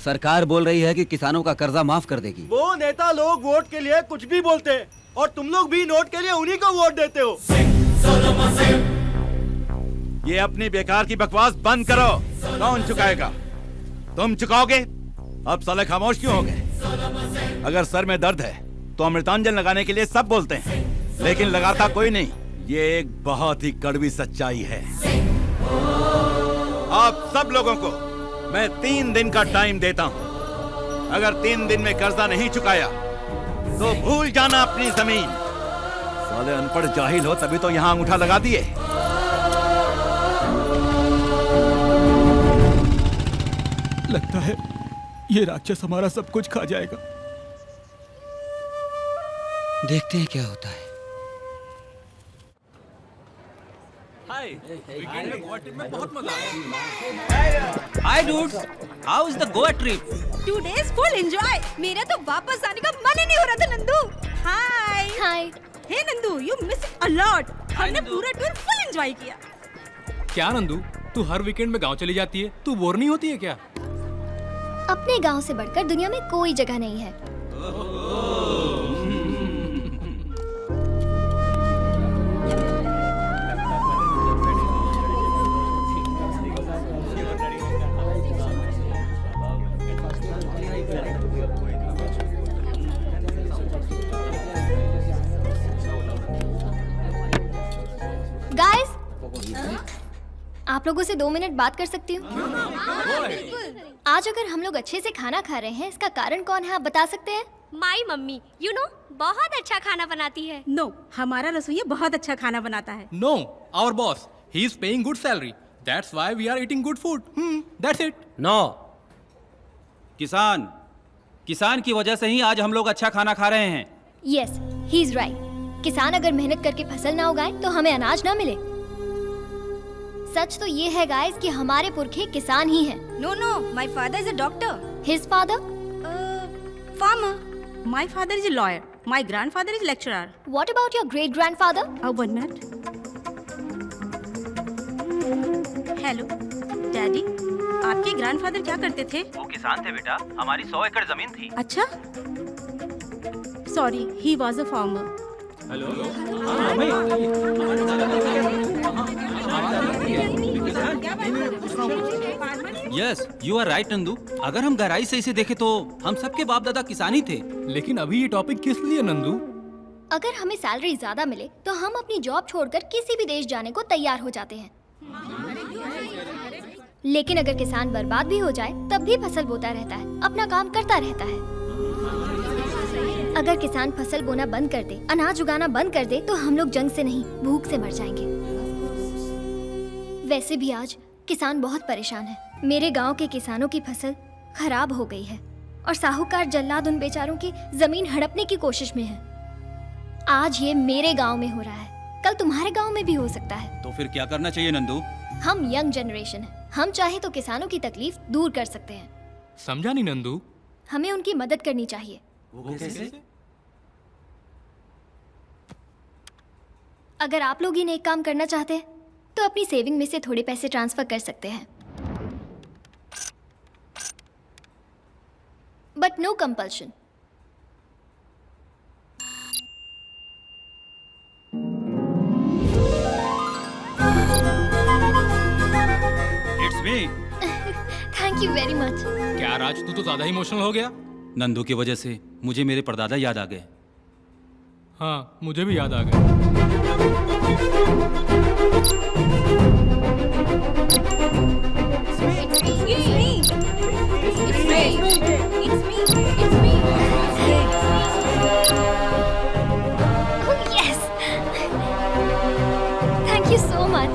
सरकार बोल रही है कि किसानों का कर्जा माफ कर देगी। वो नेता लोग वोट के लिए कुछ भी बोलते हैं और तुम लोग भी नोट के लिए उन्हीं को वोट देते हो। ये अपनी बेकार की बकवास बंद करो। कौन चुकाएगा? तुम चुकाओगे? अब साले खामोश क्यों हो गए? अगर सर में दर्द है तो अमृतांजन लगाने के लिए सब बोलते हैं, लेकिन लगाता कोई नहीं। ये एक बहुत ही कड़वी सच्चाई है। आप सब लोगों को मैं 3 दिन का टाइम देता हूं। अगर 3 दिन में कर्जा नहीं चुकाया तो भूल जाना अपनी जमीन। साले अनपढ़ जाहिल हो तभी तो यहां अंगूठा लगा दिए। लगता है ये राक्षस हमारा सब कुछ खा जाएगा। देखते हैं क्या होता है। Hi dudes, how is the Goa trip? 2 days full enjoy। मेरा तो वापस आने का मन ही नहीं हो रहा था Nandu. Hi hi. Hey Nandu, you miss it a lot. हमने पूरा टूर फुल एंजॉय किया। क्या नंदू, तू हर वीकेंड में गांव चली जाती है, तू बोर नहीं होती है क्या? अपने गांव से बढ़कर दुनिया में कोई जगह नहीं है। गाइस, आप लोगों से 2 मिनट बात कर सकती हूँ? आज अगर हम लोग अच्छे से खाना खा रहे हैं, इसका कारण कौन है, आप बता सकते हैं? माई मम्मी, यू नो, बहुत अच्छा खाना बनाती है। नो, हमारा रसोइया बहुत अच्छा खाना बनाता है। No, our boss, he is paying good salary, that's why we are eating good food. That's it. No, किसान की वजह से ही आज हम लोग अच्छा खाना खा रहे हैं। Yes, he is right. किसान अगर मेहनत करके फसल ना उगाए तो हमें अनाज ना मिले। सच तो ये है गाइस कि हमारे पुरखे किसान ही हैं। No no, my father is a doctor. His father? Farmer. My father is a lawyer. My grandfather is lecturer. What about your great grandfather? 1 minute. Hello daddy, आपके ग्रैंडफादर क्या करते थे? वो किसान थे बेटा, हमारी 100 एकड़ जमीन थी। अच्छा, sorry, he was a farmer. Yes, you are right Nandu. अगर हम गहराई से इसे देखें तो हम सबके बाप दादा किसान ही थे। लेकिन अभी ये टॉपिक किस लिए नंदू? अगर हमें सैलरी ज्यादा मिले तो हम अपनी जॉब छोड़कर किसी भी देश जाने को तैयार हो जाते हैं। लेकिन अगर किसान बर्बाद भी हो जाए तब भी फसल बोता रहता है, अपना काम करता रहता है। अगर किसान फसल बोना बंद कर दे, अनाज उगाना बंद कर दे, तो हम लोग जंग से नहीं, भूख से मर जाएंगे। वैसे भी आज किसान बहुत परेशान है। मेरे गांव के किसानों की फसल खराब हो गई है और साहूकार जल्लाद उन बेचारों की जमीन हड़पने की कोशिश में है। आज ये मेरे गांव में हो रहा है, कल तुम्हारे गांव में भी हो सकता है। तो फिर क्या करना चाहिए नंदू? हम यंग जनरेशन है, हम चाहे तो किसानों की तकलीफ दूर कर सकते हैं। समझा नहीं नंदू। हमें उनकी मदद करनी चाहिए। वो कैसे? अगर आप लोग ही नेक काम करना चाहते हैं तो अपनी सेविंग में से थोड़े पैसे ट्रांसफर कर सकते हैं, but no compulsion. It's me. Thank you very much. क्या राज, तू तो ज्यादा इमोशनल हो गया। नंदू की वजह से मुझे मेरे परदादा याद आ गए। हाँ, मुझे भी याद आ गए। Thank you so much.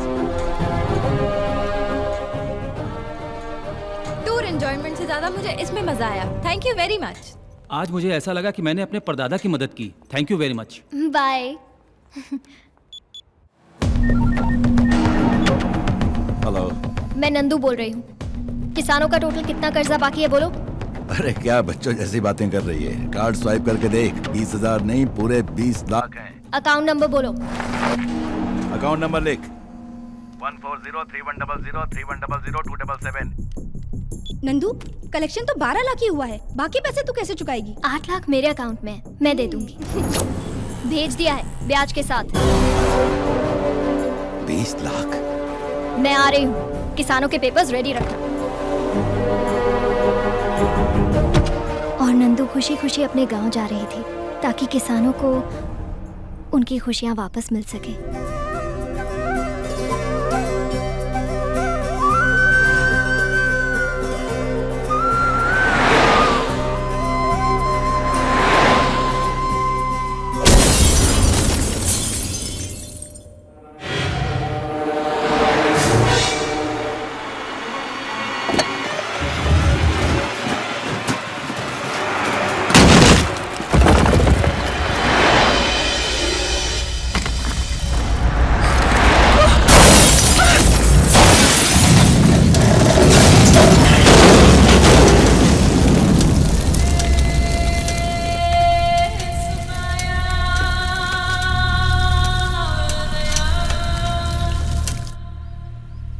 Tour enjoyment से ज्यादा मुझे इसमें मजा आया। Thank you very much. आज मुझे ऐसा लगा कि मैंने अपने परदादा की मदद की। Thank you very much. Bye. Hello, मैं नंदू बोल रही हूँ। किसानों का टोटल कितना कर्जा बाकी है बोलो? अरे क्या बच्चों जैसी बातें कर रही है? कार्ड स्वाइप करके देख, 20,000 नहीं पूरे 20 लाख हैं। अकाउंट नंबर बोलो। अकाउंट नंबर लिख। 1403100310027। नंदू, कलेक्शन तो 12 लाख ही हुआ है, बाकी पैसे तू कैसे चुकाएगी? 8 लाख मेरे अकाउंट में है, मैं दे दूंगी। भेज दिया है ब्याज के साथ। 20 लाख। मैं आ रही हूँ, किसानों के पेपर्स रेडी रखना। और नंदू खुशी खुशी अपने गांव जा रही थी ताकि किसानों को उनकी खुशियां वापस मिल सके।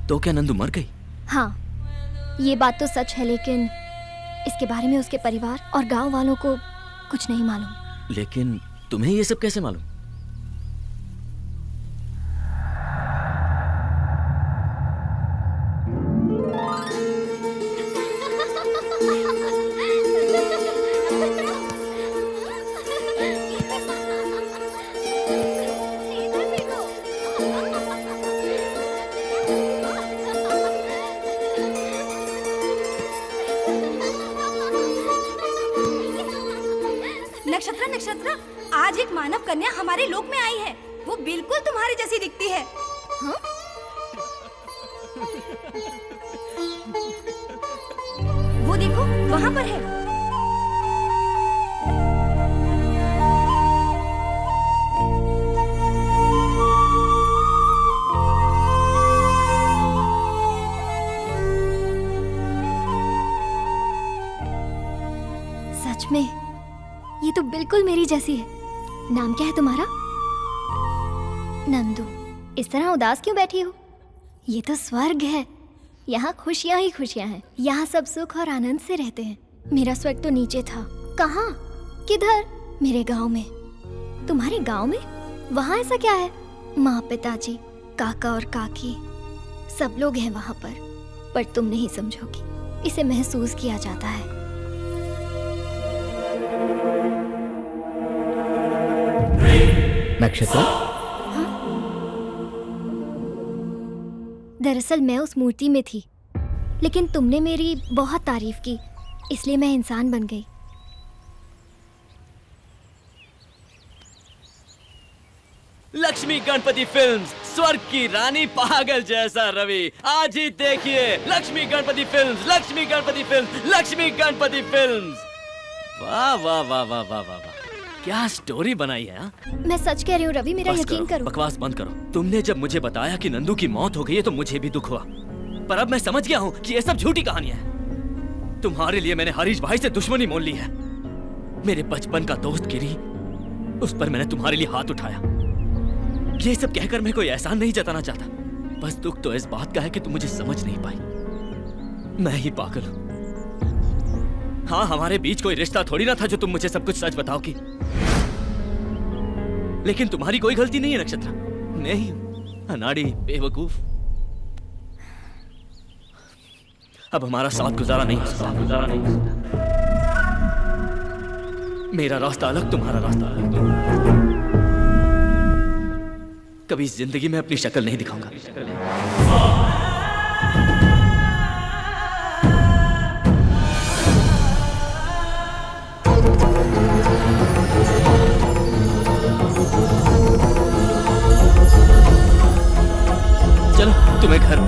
तो क्या नंदू मर गई? हाँ, ये बात तो सच है, लेकिन इसके बारे में उसके परिवार और गांव वालों को कुछ नहीं मालूम। लेकिन तुम्हें ये सब कैसे मालूम? नक्षत्र नक्षत्र, आज एक मानव कन्या हमारे लोक में आई है। वो बिल्कुल तुम्हारी जैसी दिखती है। हाँ? वो देखो, वहाँ पर है। सच में ये तो बिल्कुल मेरी जैसी है। नाम क्या है तुम्हारा? नंदू। इस तरह उदास क्यों बैठी हो? ये तो स्वर्ग है। यहाँ खुशियाँ ही खुशियाँ हैं। यहाँ सब सुख और आनंद से रहते हैं। मेरा स्वर्ग तो नीचे था। कहाँ? किधर? मेरे गांव में। तुम्हारे गांव में? वहाँ ऐसा क्या है? माँ, पिताजी, काका और काकी सब लोग हैं वहाँ पर तुम नहीं समझोगी। इसे महसूस किया जाता है। नक्षत्र? दरअसल मैं उस मूर्ति में थी, लेकिन तुमने मेरी बहुत तारीफ की, इसलिए मैं इंसान बन गई। लक्ष्मी गणपति फिल्म्स, स्वर्ग की रानी पागल जैसा रवि। आज ही देखिए Lakshmi Ganpati films, Lakshmi Ganpati films, Lakshmi Ganpati films. वाह वाह वाह वाह वाह वाह वाह, क्या स्टोरी बनाई है। मैं सच कह रही हूँ रवि, मेरा यकीन करो। बकवास बंद करो। तुमने जब मुझे बताया कि नंदू की मौत हो गई है तो मुझे भी दुख हुआ, पर अब मैं समझ गया हूँ कि ये सब झूठी कहानियां हैं। तुम्हारे लिए मैंने हरीश भाई से दुश्मनी मोल ली है। मेरे बचपन का दोस्त गिरी, उस पर मैंने तुम्हारे लिए हाथ उठाया। ये सब कहकर मैं कोई एहसान नहीं जताना चाहता, बस दुख तो इस बात का है कि तुम मुझे समझ नहीं पाई। मैं ही पागल हूं। हाँ, हमारे बीच कोई रिश्ता थोड़ी ना था जो तुम मुझे सब कुछ सच बताओगी। लेकिन तुम्हारी कोई गलती नहीं है नक्षत्र, मैं ही हूं अनाड़ी, बेवकूफ। अब हमारा साथ गुजारा नहीं हो सकता। मेरा रास्ता अलग, तुम्हारा रास्ता अलग। कभी जिंदगी में अपनी शक्ल नहीं दिखाऊंगा। चलो तुम्हें घर।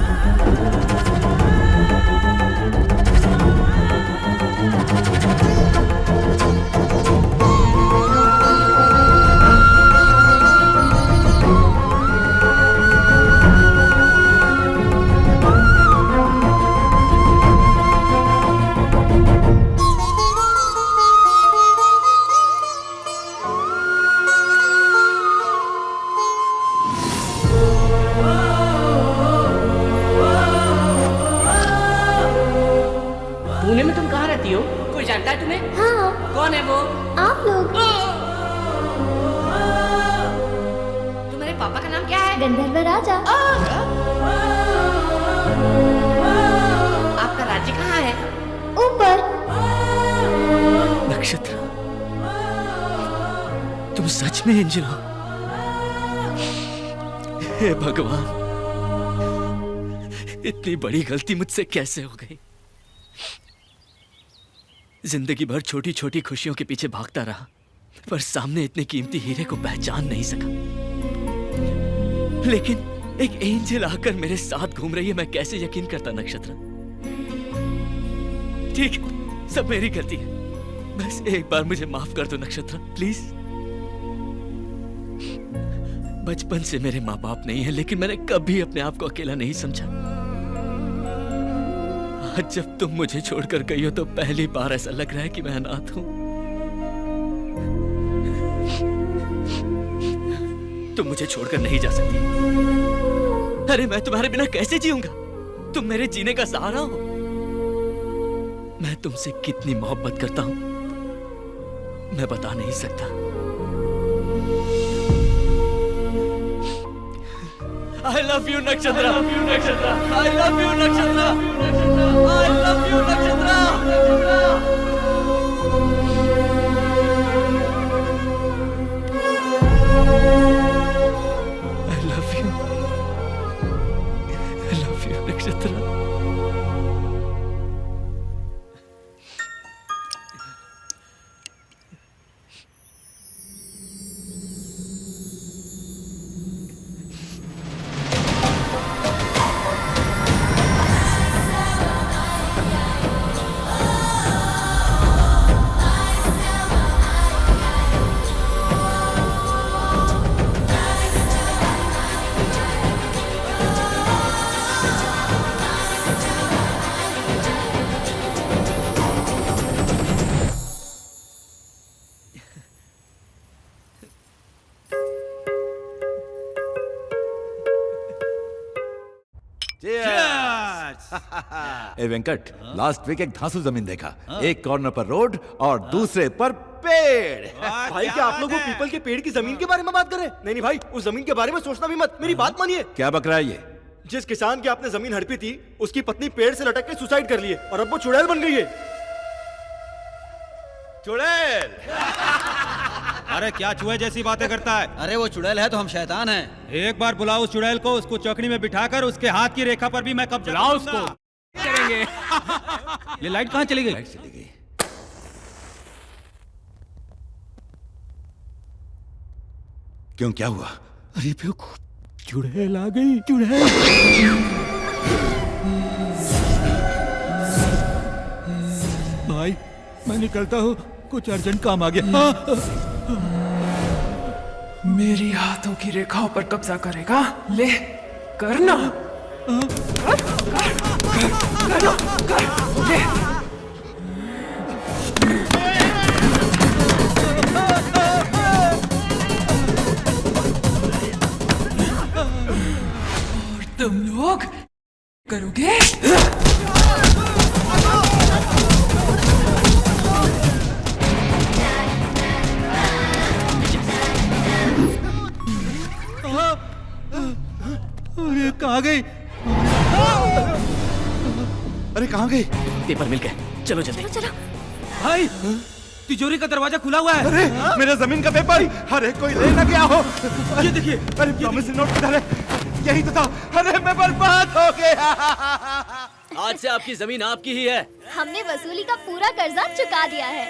पुणे में तुम कहाँ रहती हो? कोई जानता है तुम्हें? हाँ। कौन है वो? आप लोग। तुम्हारे पापा का नाम क्या है? गंधर्वराज। आजा। आपका राज्य कहाँ है? ऊपर। नक्षत्र, तुम सच में एंजल हो? हे भगवान, इतनी बड़ी गलती मुझसे कैसे हो गई? जिंदगी भर छोटी छोटी खुशियों के पीछे भागता रहा, पर सामने इतने कीमती हीरे को पहचान नहीं सका। लेकिन एक एंजल आकर मेरे साथ घूम रही है, मैं कैसे यकीन करता नक्षत्र? ठीक है, सब मेरी गलती है। बस एक बार मुझे माफ कर दो नक्षत्र, प्लीज। बचपन से मेरे माँ बाप नहीं है, लेकिन मैंने कभी अपने आप को अकेला नहीं समझा। आज जब तुम मुझे छोड़कर गई हो तो पहली बार ऐसा लग रहा है कि मैं अनाथ हूं। तुम मुझे छोड़कर नहीं जा सकती। अरे मैं तुम्हारे बिना कैसे जीऊंगा? तुम मेरे जीने का सहारा हो। मैं तुमसे कितनी मोहब्बत करता हूं मैं बता नहीं सकता। I love you नक्षत्र। I love you नक्षत्र। I love you नक्षत्र। I love you नक्षत्र। I love you। I love you नक्षत्र। ए वेंकट, लास्ट वीक एक धांसू जमीन देखा। एक कॉर्नर पर रोड और दूसरे पर पेड़। भाई क्या आप लोग वो पीपल के पेड़ की जमीन के बारे में बात कर रहे हैं? नहीं भाई, उस जमीन के बारे में सोचना भी मत। मेरी बात मानिए। क्या बक रहा है ये? जिस किसान की आपने जमीन हड़पी थी, उसकी पत्नी पेड़ से लटक के सुसाइड कर ली है और अब वो चुड़ैल बन गई है। चुड़ैल? अरे क्या चूहे जैसी बातें करता है? अरे वो चुड़ैल है तो हम शैतान हैं। एक बार बुलाओ उस चुड़ैल को, उसको चौकड़ी में बिठाकर उसके हाथ की रेखा पर भी मैं कब्जा बुलाओ करूंगा। उसको। करेंगे। ये लाइट कहाँ चली गई? लाइट चली गई। क्यों, क्या हुआ? अरे बेवकूफ, चुड़ैल आ गई। चुड़ैल। भाई मैं निकलता हूँ, कुछ अर्जेंट काम आ गया। मेरी हाथों की रेखाओं पर कब्जा करेगा? ले करना। ले। और तुम लोग करोगे? अरे कहाँ गई? अरे कहाँ गई? पेपर मिल गए, चलो जल्दी। चलो। भाई तिजोरी का दरवाजा खुला हुआ है। अरे मेरा जमीन का पेपर! अरे कोई ले ना गया हो। ये देखिए। अरे प्रॉमिस नोट किधर है? यही तो था। अरे मैं बर्बाद हो गया। आज से आपकी जमीन आपकी ही है। हमने वसूली का पूरा कर्जा चुका दिया है।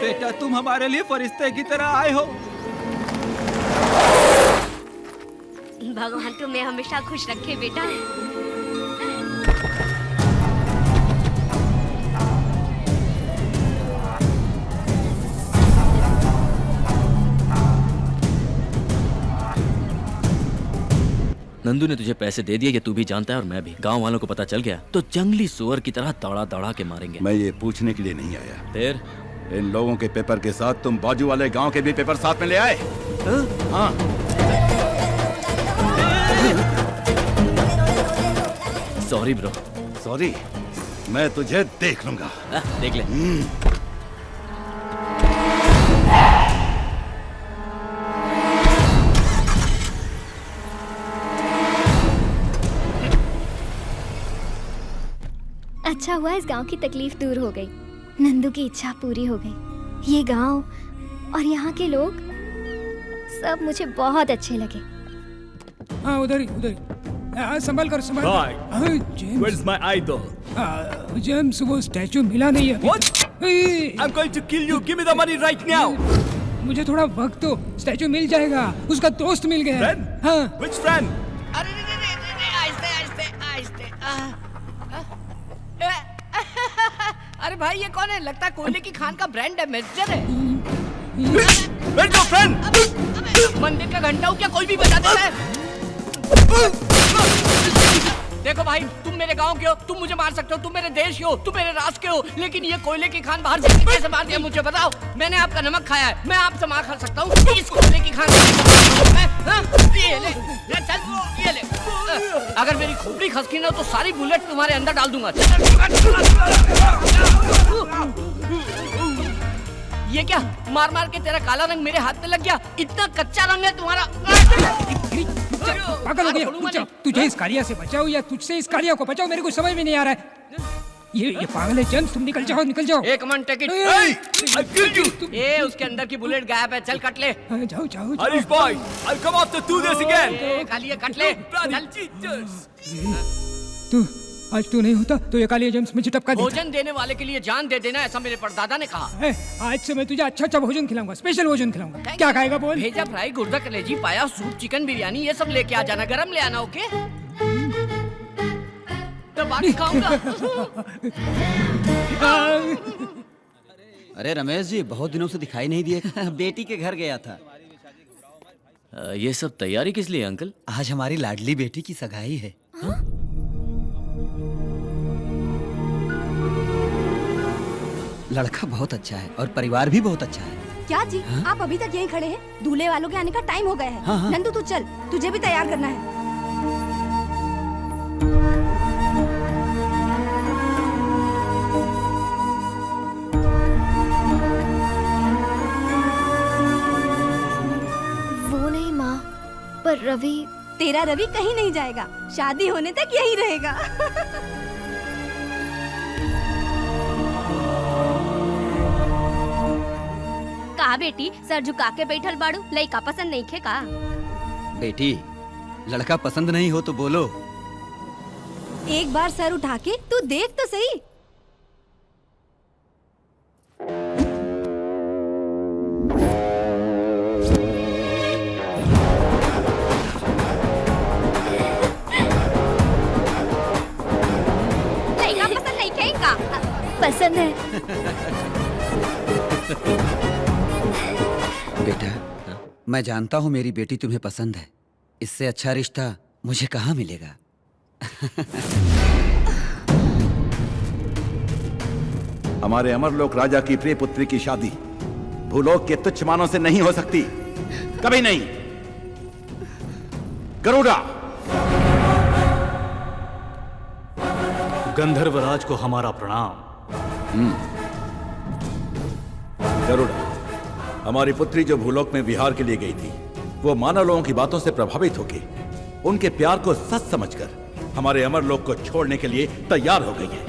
बेटा तुम हमारे लिए फरिश्ते की तरह आए हो। भगवान तुम्हें हमेशा खुश रखे बेटा। नंदू ने तुझे पैसे दे दिए, ये तू भी जानता है और मैं भी। गांव वालों को पता चल गया तो जंगली सुअर की तरह दौड़ा दौड़ा के मारेंगे। मैं ये पूछने के लिए नहीं आया। फिर इन लोगों के पेपर के साथ तुम बाजू वाले गांव के भी पेपर साथ में ले आए? हाँ। Sorry bro. सॉरी? मैं तुझे देख लूंगा। देख ले। अच्छा हुआ इस गांव की तकलीफ दूर हो गई। नंदू की इच्छा पूरी हो गई। ये गांव और यहाँ के लोग सब मुझे बहुत अच्छे लगे। हाँ उधर ही। हाँ, संभल कर संभल। Where's my idol? जेम्स वो स्टैचू मिला नहीं है। What? I'm going to kill you. Give me the money right now. मुझे थोड़ा वक्त दो, स्टैचू मिल जाएगा। उसका दोस्त मिल गया। Friend? हाँ। Which friend? अरे आहिस्ते। अरे भाई ये कौन है? लगता है कोयले की खान का ब्रांड एम्बेसडर है। Where's your friend? मंदिर का घंटा हो क्या कोई भी बजा देता है? देखो भाई, तुम मेरे गांव के हो, तुम मुझे मार सकते हो, तुम मेरे देश के हो, तुम मेरे राष्ट्र के हो, लेकिन ये कोयले की खान बाहर से कैसे मार दिया मुझे बताओ? मैंने आपका नमक खाया है, मैं आपसे मार खा सकता हूँ इस कोयले की खान मैं, ये ले, चल, ये ले। अगर मेरी खोपड़ी खसकी ना तो सारी बुलेट तुम्हारे अंदर डाल दूंगा। ये क्या? मार मार के तेरा काला रंग मेरे हाथ में लग गया। इतना कच्चा रंग है तुम्हारा। पागल हो गया। तुझे इस कालिया से बचाओ या तुझसे इस कालिया को बचाओ, मेरे को समझ में नहीं आ रहा है। ये पागल है जेम्स, तुम निकल जाओ। एक मिनट टिकट। ये उसके अंदर की बुलेट गायब है, चल कट ले। जाओ। Harish boy, I'll come after do this again. Kaliya कट ले। तू आज तू नहीं होता तो ये कालिया जेम्स मुझे टपका देता। भोजन देने वाले के लिए जान दे देना, ऐसा मेरे परदादा ने कहा। आज से मैं तुझे अच्छा भोजन खिलाऊंगा, स्पेशल भोजन खिलाऊंगा। क्या खाएगा बोल? भेजा फ्राई, गुर्दा कलेजी, पाया, सूप, चिकन बिरयानी, ये सब लेके आ जाना, गरम ले आना। ओके? तो बाकी खाऊंगा। अरे रमेश जी, बहुत दिनों से दिखाई नहीं दिए। बेटी के घर गया था। ये सब तैयारी किस लिए अंकल? आज हमारी लाडली बेटी की सगाई है। लड़का बहुत अच्छा है और परिवार भी बहुत अच्छा है। क्या जी? आप अभी तक यहीं खड़े हैं? दूल्हे वालों के आने का टाइम हो गया है। हाँ। नंदू तू चल, तुझे भी तैयार करना है। वो नहीं माँ, पर रवि। तेरा रवि कहीं नहीं जाएगा, शादी होने तक यहीं रहेगा। का बेटी सर झुका के बैठल बाड़ू, लइका पसंद नहीं खे का? बेटी, लड़का पसंद नहीं हो तो बोलो। एक बार सर उठा के तू देख तो सही। लइका पसंद नहीं खे का? पसंद है। बेटा, मैं जानता हूँ मेरी बेटी तुम्हें पसंद है। इससे अच्छा रिश्ता मुझे कहाँ मिलेगा? हमारे अमरलोक राजा की प्रिय पुत्री की शादी भूलोक के तुच्छ मानों से नहीं हो सकती, कभी नहीं। गरुड़ा, गंधर्वराज को हमारा प्रणाम। गरुड़ा, हमारी पुत्री जो भूलोक में विहार के लिए गई थी, वो मानव लोगों की बातों से प्रभावित होकर उनके प्यार को सच समझकर हमारे अमरलोक को छोड़ने के लिए तैयार हो गई है।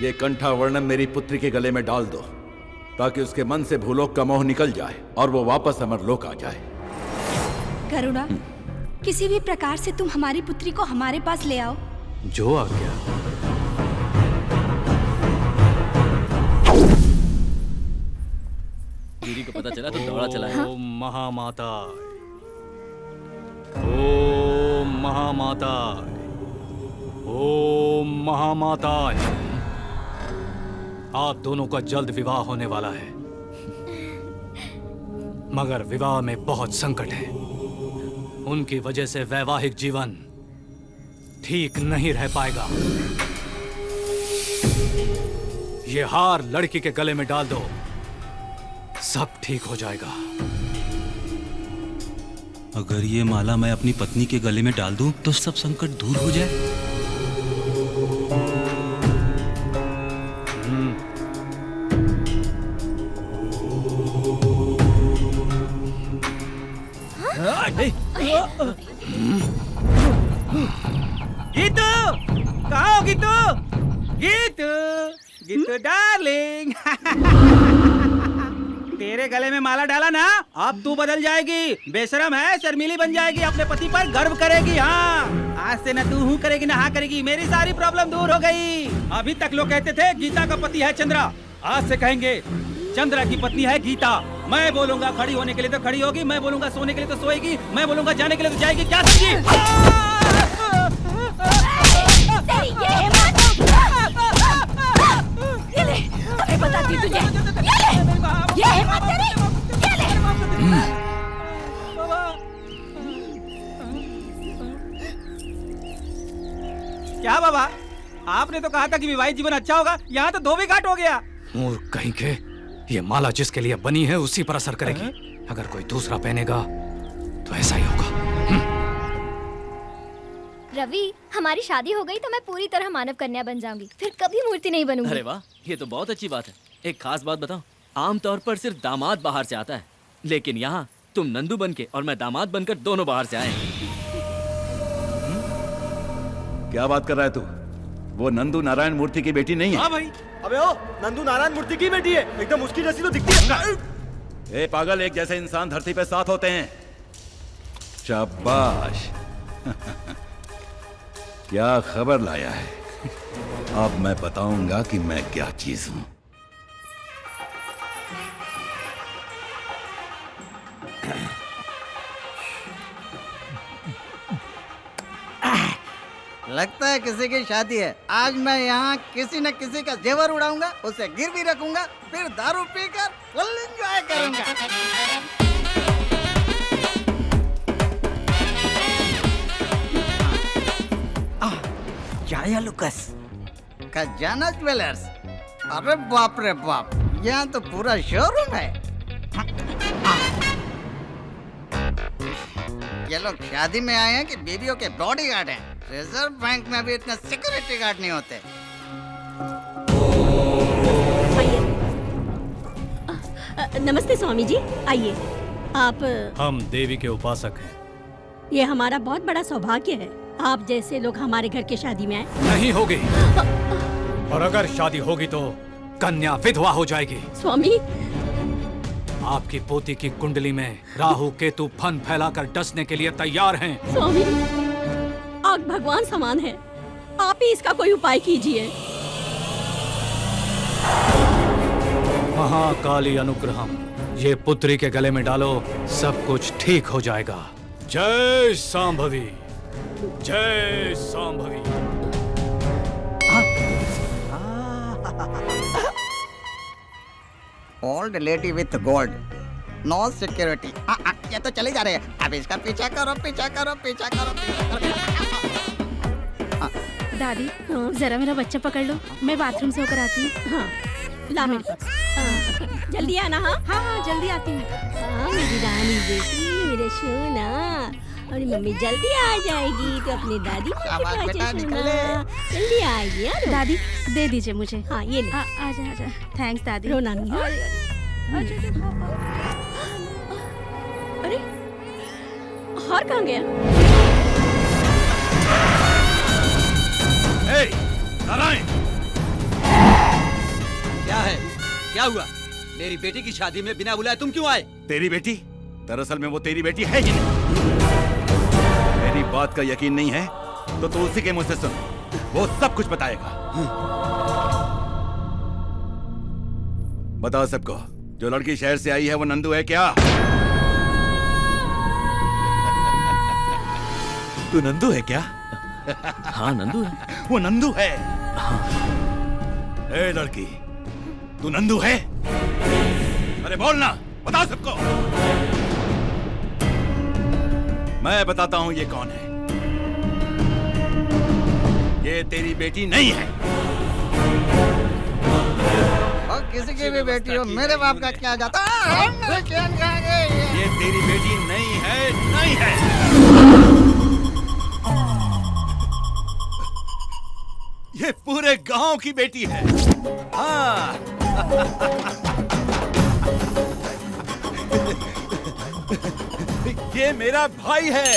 ये कंठा वर्णम मेरी पुत्री के गले में डाल दो, ताकि उसके मन से भूलोक का मोह निकल जाए और वो वापस अमरलोक आ जाए। गरुड़ा, किसी भी प्रकार से तुम हमारी पुत्री को हमारे पास ले आओ। जो आ गया। दीदी को पता चला तो दौड़ा चला है। ओम महामाता, ओम महामाता, ओम महामाता। आप दोनों का जल्द विवाह होने वाला है, मगर विवाह में बहुत संकट है। उनकी वजह से वैवाहिक जीवन ठीक नहीं रह पाएगा। ये हार लड़की के गले में डाल दो, सब ठीक हो जाएगा। अगर ये माला मैं अपनी पत्नी के गले में डाल दूं तो सब संकट दूर हो जाए। गीतू, कहाँ हो गीतू? गीतू, गीतू डार्लिंग। तेरे गले में माला डाला ना, अब तू बदल जाएगी। बेशरम है, शर्मीली बन जाएगी, अपने पति पर गर्व करेगी। हाँ, आज से न तू हूँ करेगी न हाँ करेगी। मेरी सारी प्रॉब्लम दूर हो गई। अभी तक लोग कहते थे गीता का पति है चंद्रा, आज से कहेंगे चंद्रा की पत्नी है गीता। मैं बोलूंगा खड़ी होने के लिए तो खड़ी होगी, मैं बोलूंगा सोने के लिए तो सोएगी, मैं बोलूंगा जाने के लिए तो जाएगी। क्या समझी? ये ले, अरे बताती तुझे। ये हिम्मत तेरी, ये ले। क्या बाबा, आपने तो कहा था कि विवाहित जीवन अच्छा होगा, यहाँ तो धोबी घाट हो गया। मूर्ख कहीं के, ये माला जिसके लिए बनी है उसी पर असर करेगी। अगर कोई दूसरा पहनेगा तो ऐसा ही होगा। रवि, हमारी शादी हो गई तो मैं पूरी तरह मानव कन्या बन जाऊंगी, फिर कभी मूर्ति नहीं बनूंगी। अरे वाह, ये तो बहुत अच्छी बात है। एक खास बात बताओ, आमतौर पर सिर्फ दामाद बाहर से आता है, लेकिन यहाँ तुम नंदू बनके और मैं दामाद बनकर दोनों बाहर से आए। क्या बात कर रहा है तू? वो नंदू नारायण मूर्ति की बेटी नहीं है? हाँ भाई। अबे ओ, नंदू नारायण मूर्ति की बेटी है, एकदम उसकी जैसी तो दिखती है। ए पागल, एक जैसे इंसान धरती पे साथ होते हैं। शाबाश। क्या खबर लाया है? अब मैं बताऊंगा कि मैं क्या चीज हूं। लगता है किसी की शादी है। आज मैं यहाँ किसी न किसी का जेवर उड़ाऊंगा, उसे गिरवी रखूंगा, फिर दारू पीकर फुल एंजॉय करूंगा। जाया लुकस, खजाना ज्वेलर्स। अरे बाप रे बाप, यहाँ तो पूरा शोरूम है। ये लोग शादी में आए हैं कि बीवियों के बॉडीगार्ड हैं? रिजर्व बैंक में भी इतने सिक्योरिटी गार्ड नहीं होते। नमस्ते स्वामी जी, आइए। आप? हम देवी के उपासक हैं। ये हमारा बहुत बड़ा सौभाग्य है, आप जैसे लोग हमारे घर की शादी में आए। नहीं होगी, और अगर शादी होगी तो कन्या विधवा हो जाएगी। स्वामी, आपकी पोती की कुंडली में राहु केतु फन फैलाकर डसने के लिए तैयार हैं। स्वामी, आग भगवान समान है, आप ही इसका कोई उपाय कीजिए। महाकाली अनुग्रहम, ये पुत्री के गले में डालो, सब कुछ ठीक हो जाएगा। जय सांभवी, जय Shambhavi. Old lady with gold, no security. ये तो चले जा रहे हैं। अब इसका पीछा करो, पीछा करो, पीछा करो, पीछा करो। दादी, जरा मेरा बच्चा पकड़ लो, मैं बाथरूम से होकर आती हूँ। हाँ, ला मेरे पास। जल्दी आना। हाँ हाँ हाँ, जल्दी आती हूँ। हाँ, मेरी रानी बेटी, मेरे सोना, और मम्मी जल्दी आ जाएगी तो अपनी दादी को दिखा सोना। जल्दी आएगी यार। दादी, दे दीजिए मुझे। हाँ, ये ले। आजा आजा। थैंक्स दादी। रोना नहीं। अरे, हार कहाँ गया? नारायण, क्या है? क्या हुआ? मेरी बेटी की शादी में बिना बुलाए तुम क्यों आए? तेरी बेटी? दरअसल में वो तेरी बेटी है ही नहीं। मेरी बात का यकीन नहीं है तो तू उसी के मुंह से सुन, वो सब कुछ बताएगा। बताओ सबको, जो लड़की शहर से आई है वो नंदू है क्या? तू नंदू है क्या? हाँ, नंदू है। वो नंदू है। ए लड़की, तू नंदू है? अरे बोलना, बता सबको। मैं बताता हूं ये कौन है। ये तेरी बेटी नहीं है। और किसी की भी बेटी हो, मेरे बाप का क्या जाता है? ये तेरी बेटी नहीं है, नहीं है। ये पूरे गांव की बेटी है। हाँ। ये मेरा भाई है।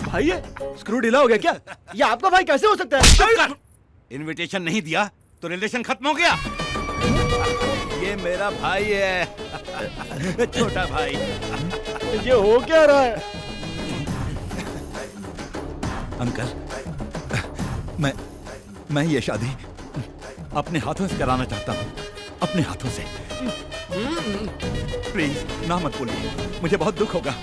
भाई है स्क्रू ढीला हो गया क्या? ये आपका भाई कैसे हो सकता है? इनविटेशन नहीं दिया तो रिलेशन खत्म हो गया। ये मेरा भाई है, छोटा भाई। ये हो क्या रहा है? अंकल, मैं ये शादी अपने हाथों से कराना चाहता हूँ, अपने हाथों से। प्लीज ना मत बोलिए, मुझे बहुत दुख होगा।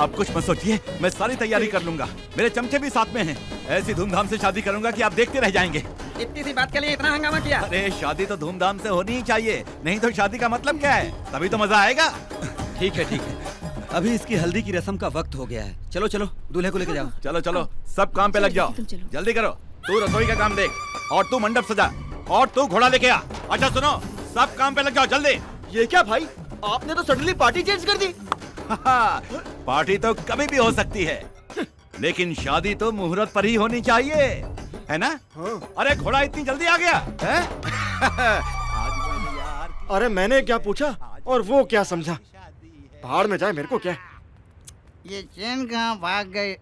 आप कुछ मत सोचिए, मैं सारी तैयारी कर लूंगा। मेरे चमचे भी साथ में हैं। ऐसी धूमधाम से शादी करूंगा कि आप देखते रह जाएंगे। इतनी सी बात के लिए इतना हंगामा किया? अरे शादी तो धूमधाम से होनी ही चाहिए, नहीं तो शादी का मतलब क्या है? तभी तो मजा आएगा। ठीक है ठीक है, अभी इसकी हल्दी की रस्म का वक्त हो गया है। चलो चलो दूल्हे को लेके जाओ। चलो चलो सब काम पे लग जाओ, जल्दी करो। तू रसोई का काम देख और तू मंडप सजा और तू घोड़ा लेके आ। अच्छा सुनो, सब काम पे लग जाओ जल्दी। ये क्या भाई, आपने तो सडनली पार्टी चेंज कर दी। पार्टी तो कभी भी हो सकती है, लेकिन शादी तो मुहूर्त पर ही होनी चाहिए, है ना? अरे घोड़ा इतनी जल्दी आ गया है? अरे मैंने क्या पूछा और वो क्या समझा? भाड़ में जाए, मेरे को क्या। ये चैन कहाँ भाग गई?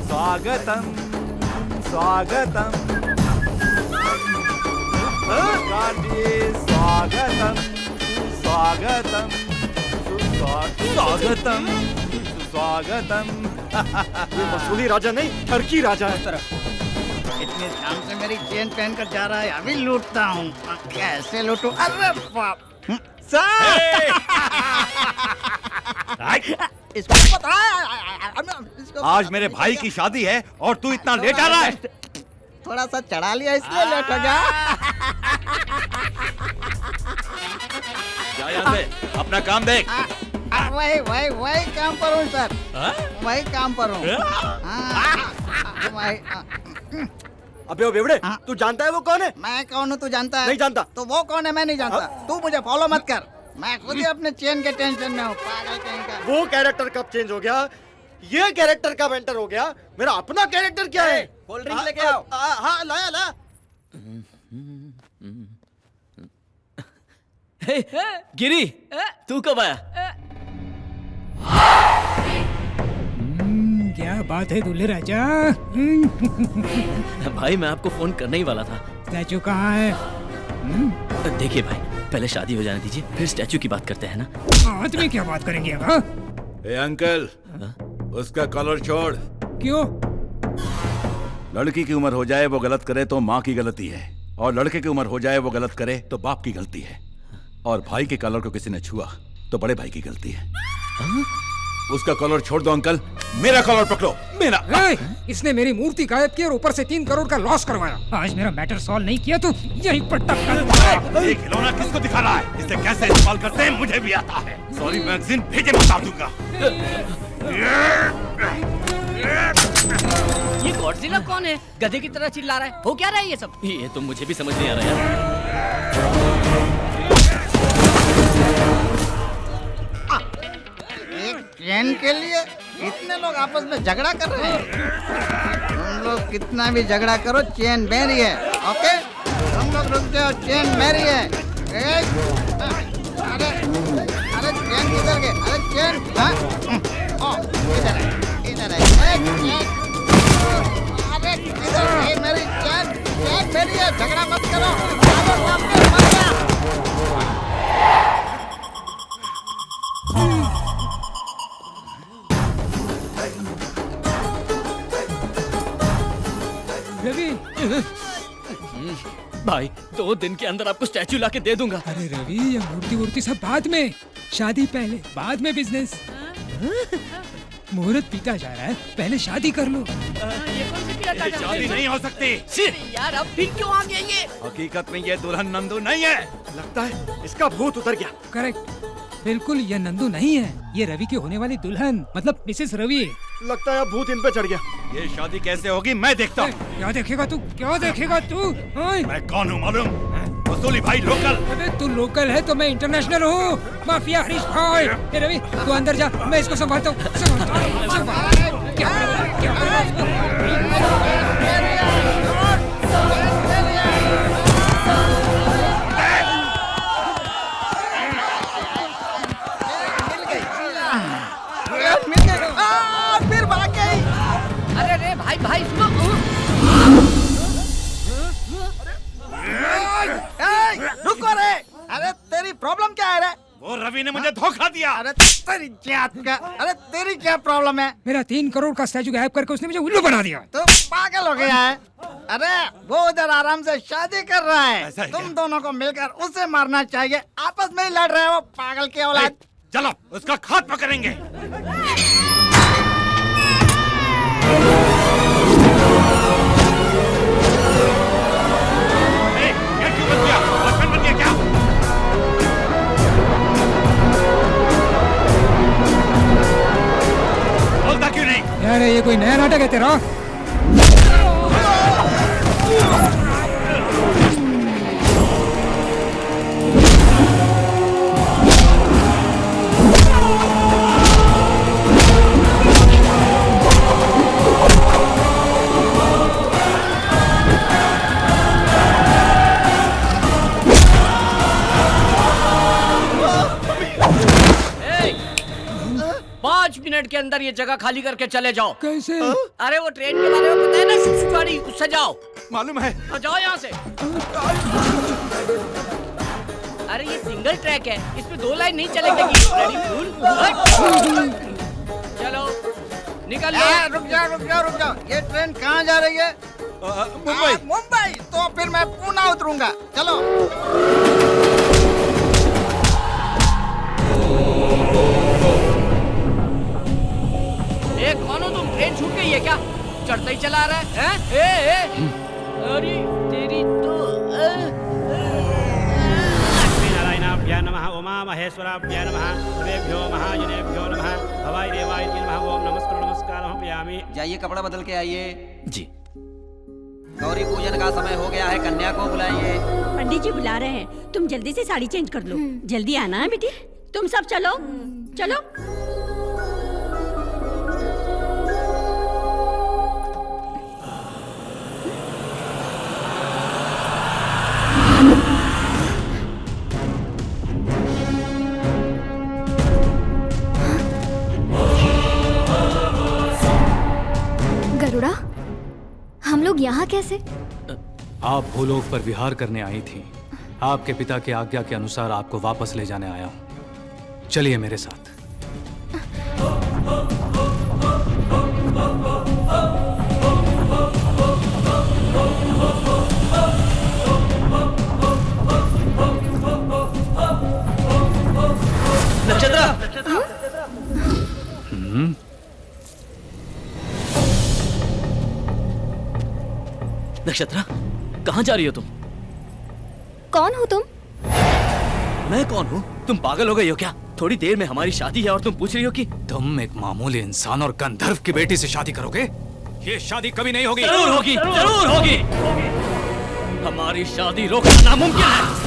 स्वागतम स्वागतम स्वागतम स्वागतम स्वागतम स्वागतम। ये वसूली राजा नहीं, टर्की राजा है। इतने ध्यान से मेरी चेन पहन कर जा रहा है, अभी लूटता हूँ। कैसे लूटूं? अरे बाप! इसको पता है आज मेरे भाई की शादी है और तू इतना लेट आ रहा है। थोड़ा सा चढ़ा लिया इसलिए लेट हो गया। जा यहाँ से, अपना काम देख। वही वही वही काम पर हूँ सर, वही काम पर हूँ। अबे ओ बेवड़े, तू जानता है वो कौन है? मैं कौन हूँ तू जानता है? नहीं जानता। तो वो कौन है मैं नहीं जानता। तू मुझे फॉलो मत कर, मैं खुद ही अपने चेन के टेंशन में हूँ। पागल कहीं का। वो कैरेक्टर कब चेंज हो गया? ये कैरेक्टर कब एंटर हो गया? मेरा अपना कैरेक्टर क्या है? कोल्ड ड्रिंक लेके आओ। हाँ लाया ला। गिरी, तू कब आया? क्या बात है दूल्हे राजा? भाई मैं आपको फोन करने ही वाला था। स्टैचू कहाँ है? देखिए भाई, पहले शादी हो जाने दीजिए, फिर स्टैचू की बात करते हैं ना। आदमी क्या बात करेंगे अब? हाँ? ए अंकल, उसका कॉलर छोड़। क्यों? लड़की की उम्र हो जाए वो गलत करे तो माँ की गलती है, और लड़के की उम्र हो जाए वो गलत करे तो बाप की गलती है, और भाई के कॉलर को किसी ने छुआ तो बड़े भाई की गलती है। उसका कॉलर छोड़ दो अंकल, मेरा कॉलर पकड़ो। मेरा इसने मेरी मूर्ति गायब की और ऊपर से 3 करोड़ का लॉस करवाया। आज मेरा मैटर सॉल्व नहीं किया तो यहीं पर टक्कर। ये खिलौना किसको दिखा रहा है? इसे कैसे इस्तेमाल करते हैं मुझे भी आता है। सॉरी मैगजीन भेजे, बता दूंगा। ये गॉडजिला कौन है? गधे की तरह चिल्ला रहा है। हो क्या रहा है ये सब? ये तो मुझे भी समझ नहीं आ रहा यार। एक चैन के लिए इतने लोग आपस में झगड़ा कर रहे हैं। तुम लोग कितना भी झगड़ा करो, चैन मेरी है। ओके, तुम लोग रुक जाओ, चैन मेरी है। अरे अरे चैन किधर गए? अरे चैन इधर है, इधर है। अरे इधर है मेरी चैन, चैन मेरी है। झगड़ा मत करो, मत जा। रवि, भाई 2 दिन के अंदर आपको स्टैचू लाके दे दूंगा। अरे रवि, ये मूर्ति वूर्ति सब बाद में, शादी पहले, बाद में बिजनेस। मुहूर्त पीता जा रहा है, पहले शादी कर लो। ये कौन सी पियाता जा रहा है? शादी नहीं हो सकती। यार अब भी क्यों आ गए ये? हकीकत में ये दुल्हन नंदू नहीं है। लगता है इसका भूत उतर गया। करेक्ट, बिल्कुल ये नंदू नहीं है, ये रवि की होने वाली दुल्हन, मतलब मिसेस रवि। लगता है अब भूत इन पे चढ़ गया। ये शादी कैसे होगी मैं देखता हूँ। क्या देखेगा तू? क्या देखेगा तू? मैं कौन हूँ मालूम? वसूली भाई लोकल। अबे तू लोकल है तो मैं इंटरनेशनल हूँ। माफिया हरीश भाई। ए रवि, तू अंदर जा, मैं इसको संभालता हूँ। फिर भाग गई। दिया। अरे तेरी जात का, अरे तेरी क्या प्रॉब्लम है? मेरा 3 करोड़ का स्टैचू गायब करके उसने मुझे उल्लू बना दिया। तो पागल हो गया है? अरे वो उधर आराम से शादी कर रहा है, तुम दोनों को मिलकर उसे मारना चाहिए। आपस में ही लड़ रहे हो पागल की औलाद। चलो उसका खात्मा करेंगे। बोलता क्यों नहीं? यार ये कोई नया नाटक है तेरा? मिनट के अंदर ये जगह खाली करके चले जाओ। कैसे? अरे वो ट्रेन के बारे में पता है ना, सुसुवाड़ी, उससे जाओ। मालूम है। और जाओ यहाँ से। अरे ये सिंगल ट्रैक है, इसमें 2 लाइन नहीं चलेगी। चलो निकल लो। रुक जाओ। ये ट्रेन कहाँ जा रही है? मुंबई। मुंबई? तो फिर मैं पुणे उतरूंगा। चलो। कौन हो तुम? ट्रेन छूट गई है क्या? चढ़ता ही चला रहा है? ए? अरे तेरी तो लक्ष्मीनारायणाभ्यां नमः, उमा महेश्वराभ्यां नमः, सर्वेभ्यो महाजनेभ्यो नमः, भवाय देवाय नमः, ओम नमस्कारं पयामि। जाइए कपड़ा बदल के आइए। जी। गौरी पूजन का समय हो गया है, कन्या को बुलाइए। पंडित जी बुला रहे हैं, तुम जल्दी से साड़ी चेंज कर लो। जल्दी आना है बेटी। तुम सब चलो चलो। गरुड़ा, हम लोग यहाँ कैसे? आप भूलोक पर विहार करने आई थी। आपके पिता की आज्ञा के अनुसार आपको वापस ले जाने आया हूँ। चलिए मेरे साथ। नक्षत्रा, कहाँ जा रही हो तुम? कौन हो तुम? मैं कौन हूँ? तुम पागल हो गई हो क्या? थोड़ी देर में हमारी शादी है और तुम पूछ रही हो कि तुम एक मामूली इंसान और गंधर्व की बेटी से शादी करोगे? ये शादी कभी नहीं होगी। जरूर होगी, जरूर होगी। हमारी शादी रोकना नामुमकिन है।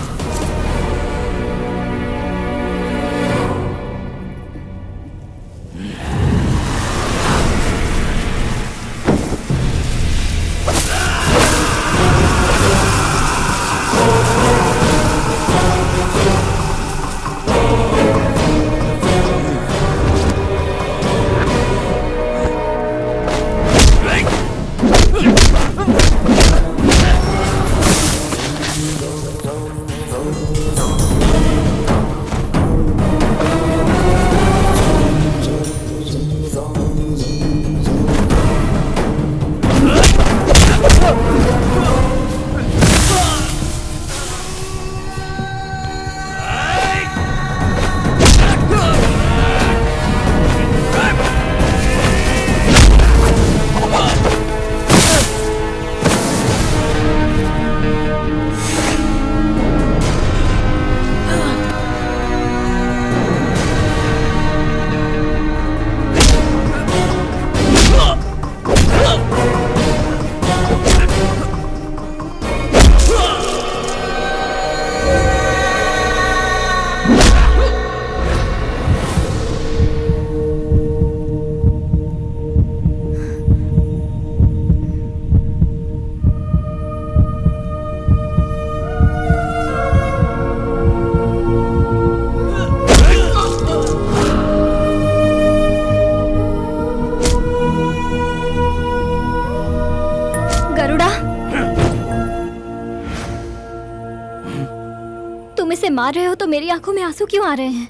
तुम इसे मार रहे हो तो मेरी आंखों में आंसू क्यों आ रहे हैं?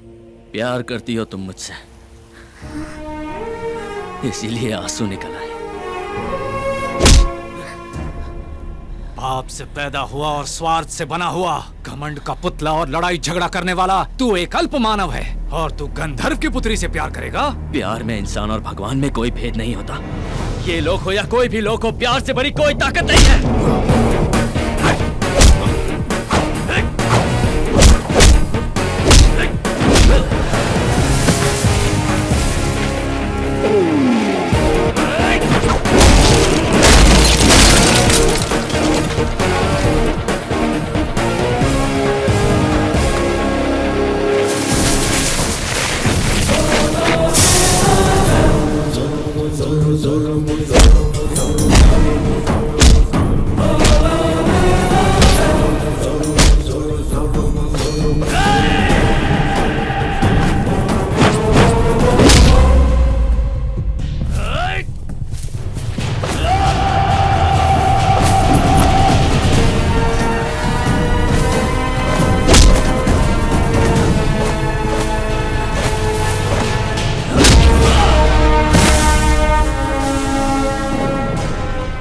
प्यार करती हो तुम मुझसे, इसीलिए आंसू निकल आए। बाप से पैदा हुआ और स्वार्थ से बना हुआ, घमंड का पुतला और लड़ाई झगड़ा करने वाला तू एक अल्प मानव है, और तू गंधर्व की पुत्री से प्यार करेगा? प्यार में इंसान और भगवान में कोई भेद नहीं होता। ये लोग हो या कोई भी लोग हो, प्यार से बड़ी कोई ताकत नहीं है।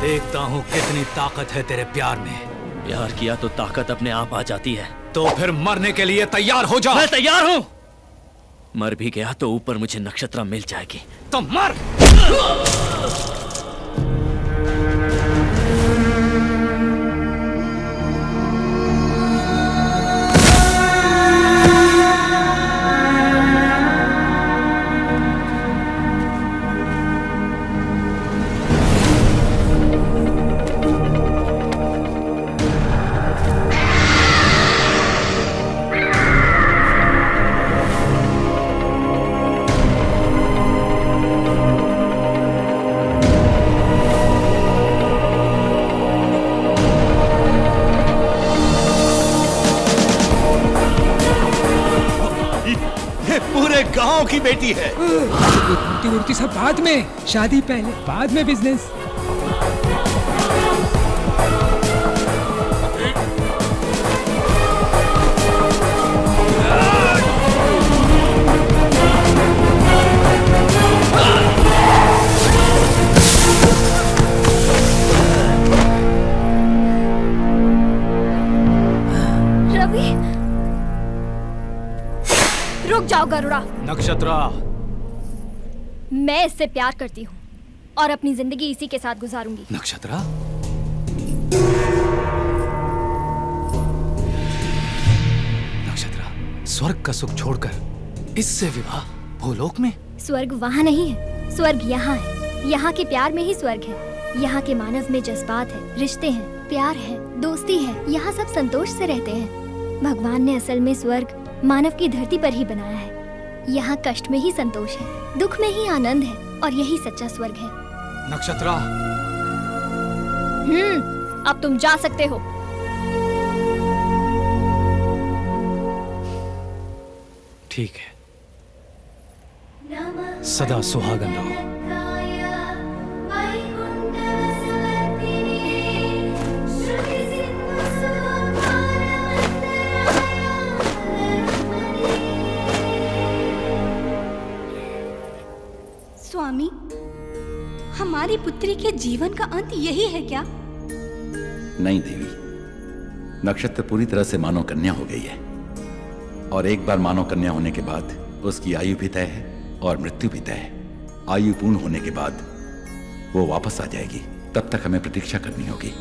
देखता हूँ कितनी ताकत है तेरे प्यार में। प्यार किया तो ताकत अपने आप आ जाती है। तो फिर मरने के लिए तैयार हो जा। मैं तैयार हूँ। मर भी गया तो ऊपर मुझे नक्षत्रा मिल जाएगी। तो मर। गांव की बेटी है। उड़ती उड़ती सब बाद में, शादी पहले, बाद में बिजनेस। रवि, रुक जाओ गरुड़ा। नक्षत्रा, मैं इससे प्यार करती हूँ और अपनी जिंदगी इसी के साथ गुजारूंगी। नक्षत्रा, नक्षत्रा, स्वर्ग का सुख छोड़कर इससे विवाह भूलोक में? स्वर्ग वहाँ नहीं है, स्वर्ग यहाँ है। यहाँ के प्यार में ही स्वर्ग है। यहाँ के मानव में जज्बात है, रिश्ते हैं, प्यार है, दोस्ती है। यहाँ सब संतोष से रहते हैं। भगवान ने असल में स्वर्ग मानव की धरती पर ही बनाया है। यहाँ कष्ट में ही संतोष है, दुख में ही आनंद है, और यही सच्चा स्वर्ग है। नक्षत्रा, अब तुम जा सकते हो। ठीक है, सदा सुहागन रहो। स्वामी, हमारी पुत्री के जीवन का अंत यही है क्या? नहीं देवी, नक्षत्र पूरी तरह से मानव कन्या हो गई है, और एक बार मानव कन्या होने के बाद उसकी आयु भी तय है और मृत्यु भी तय है। आयु पूर्ण होने के बाद वो वापस आ जाएगी, तब तक हमें प्रतीक्षा करनी होगी।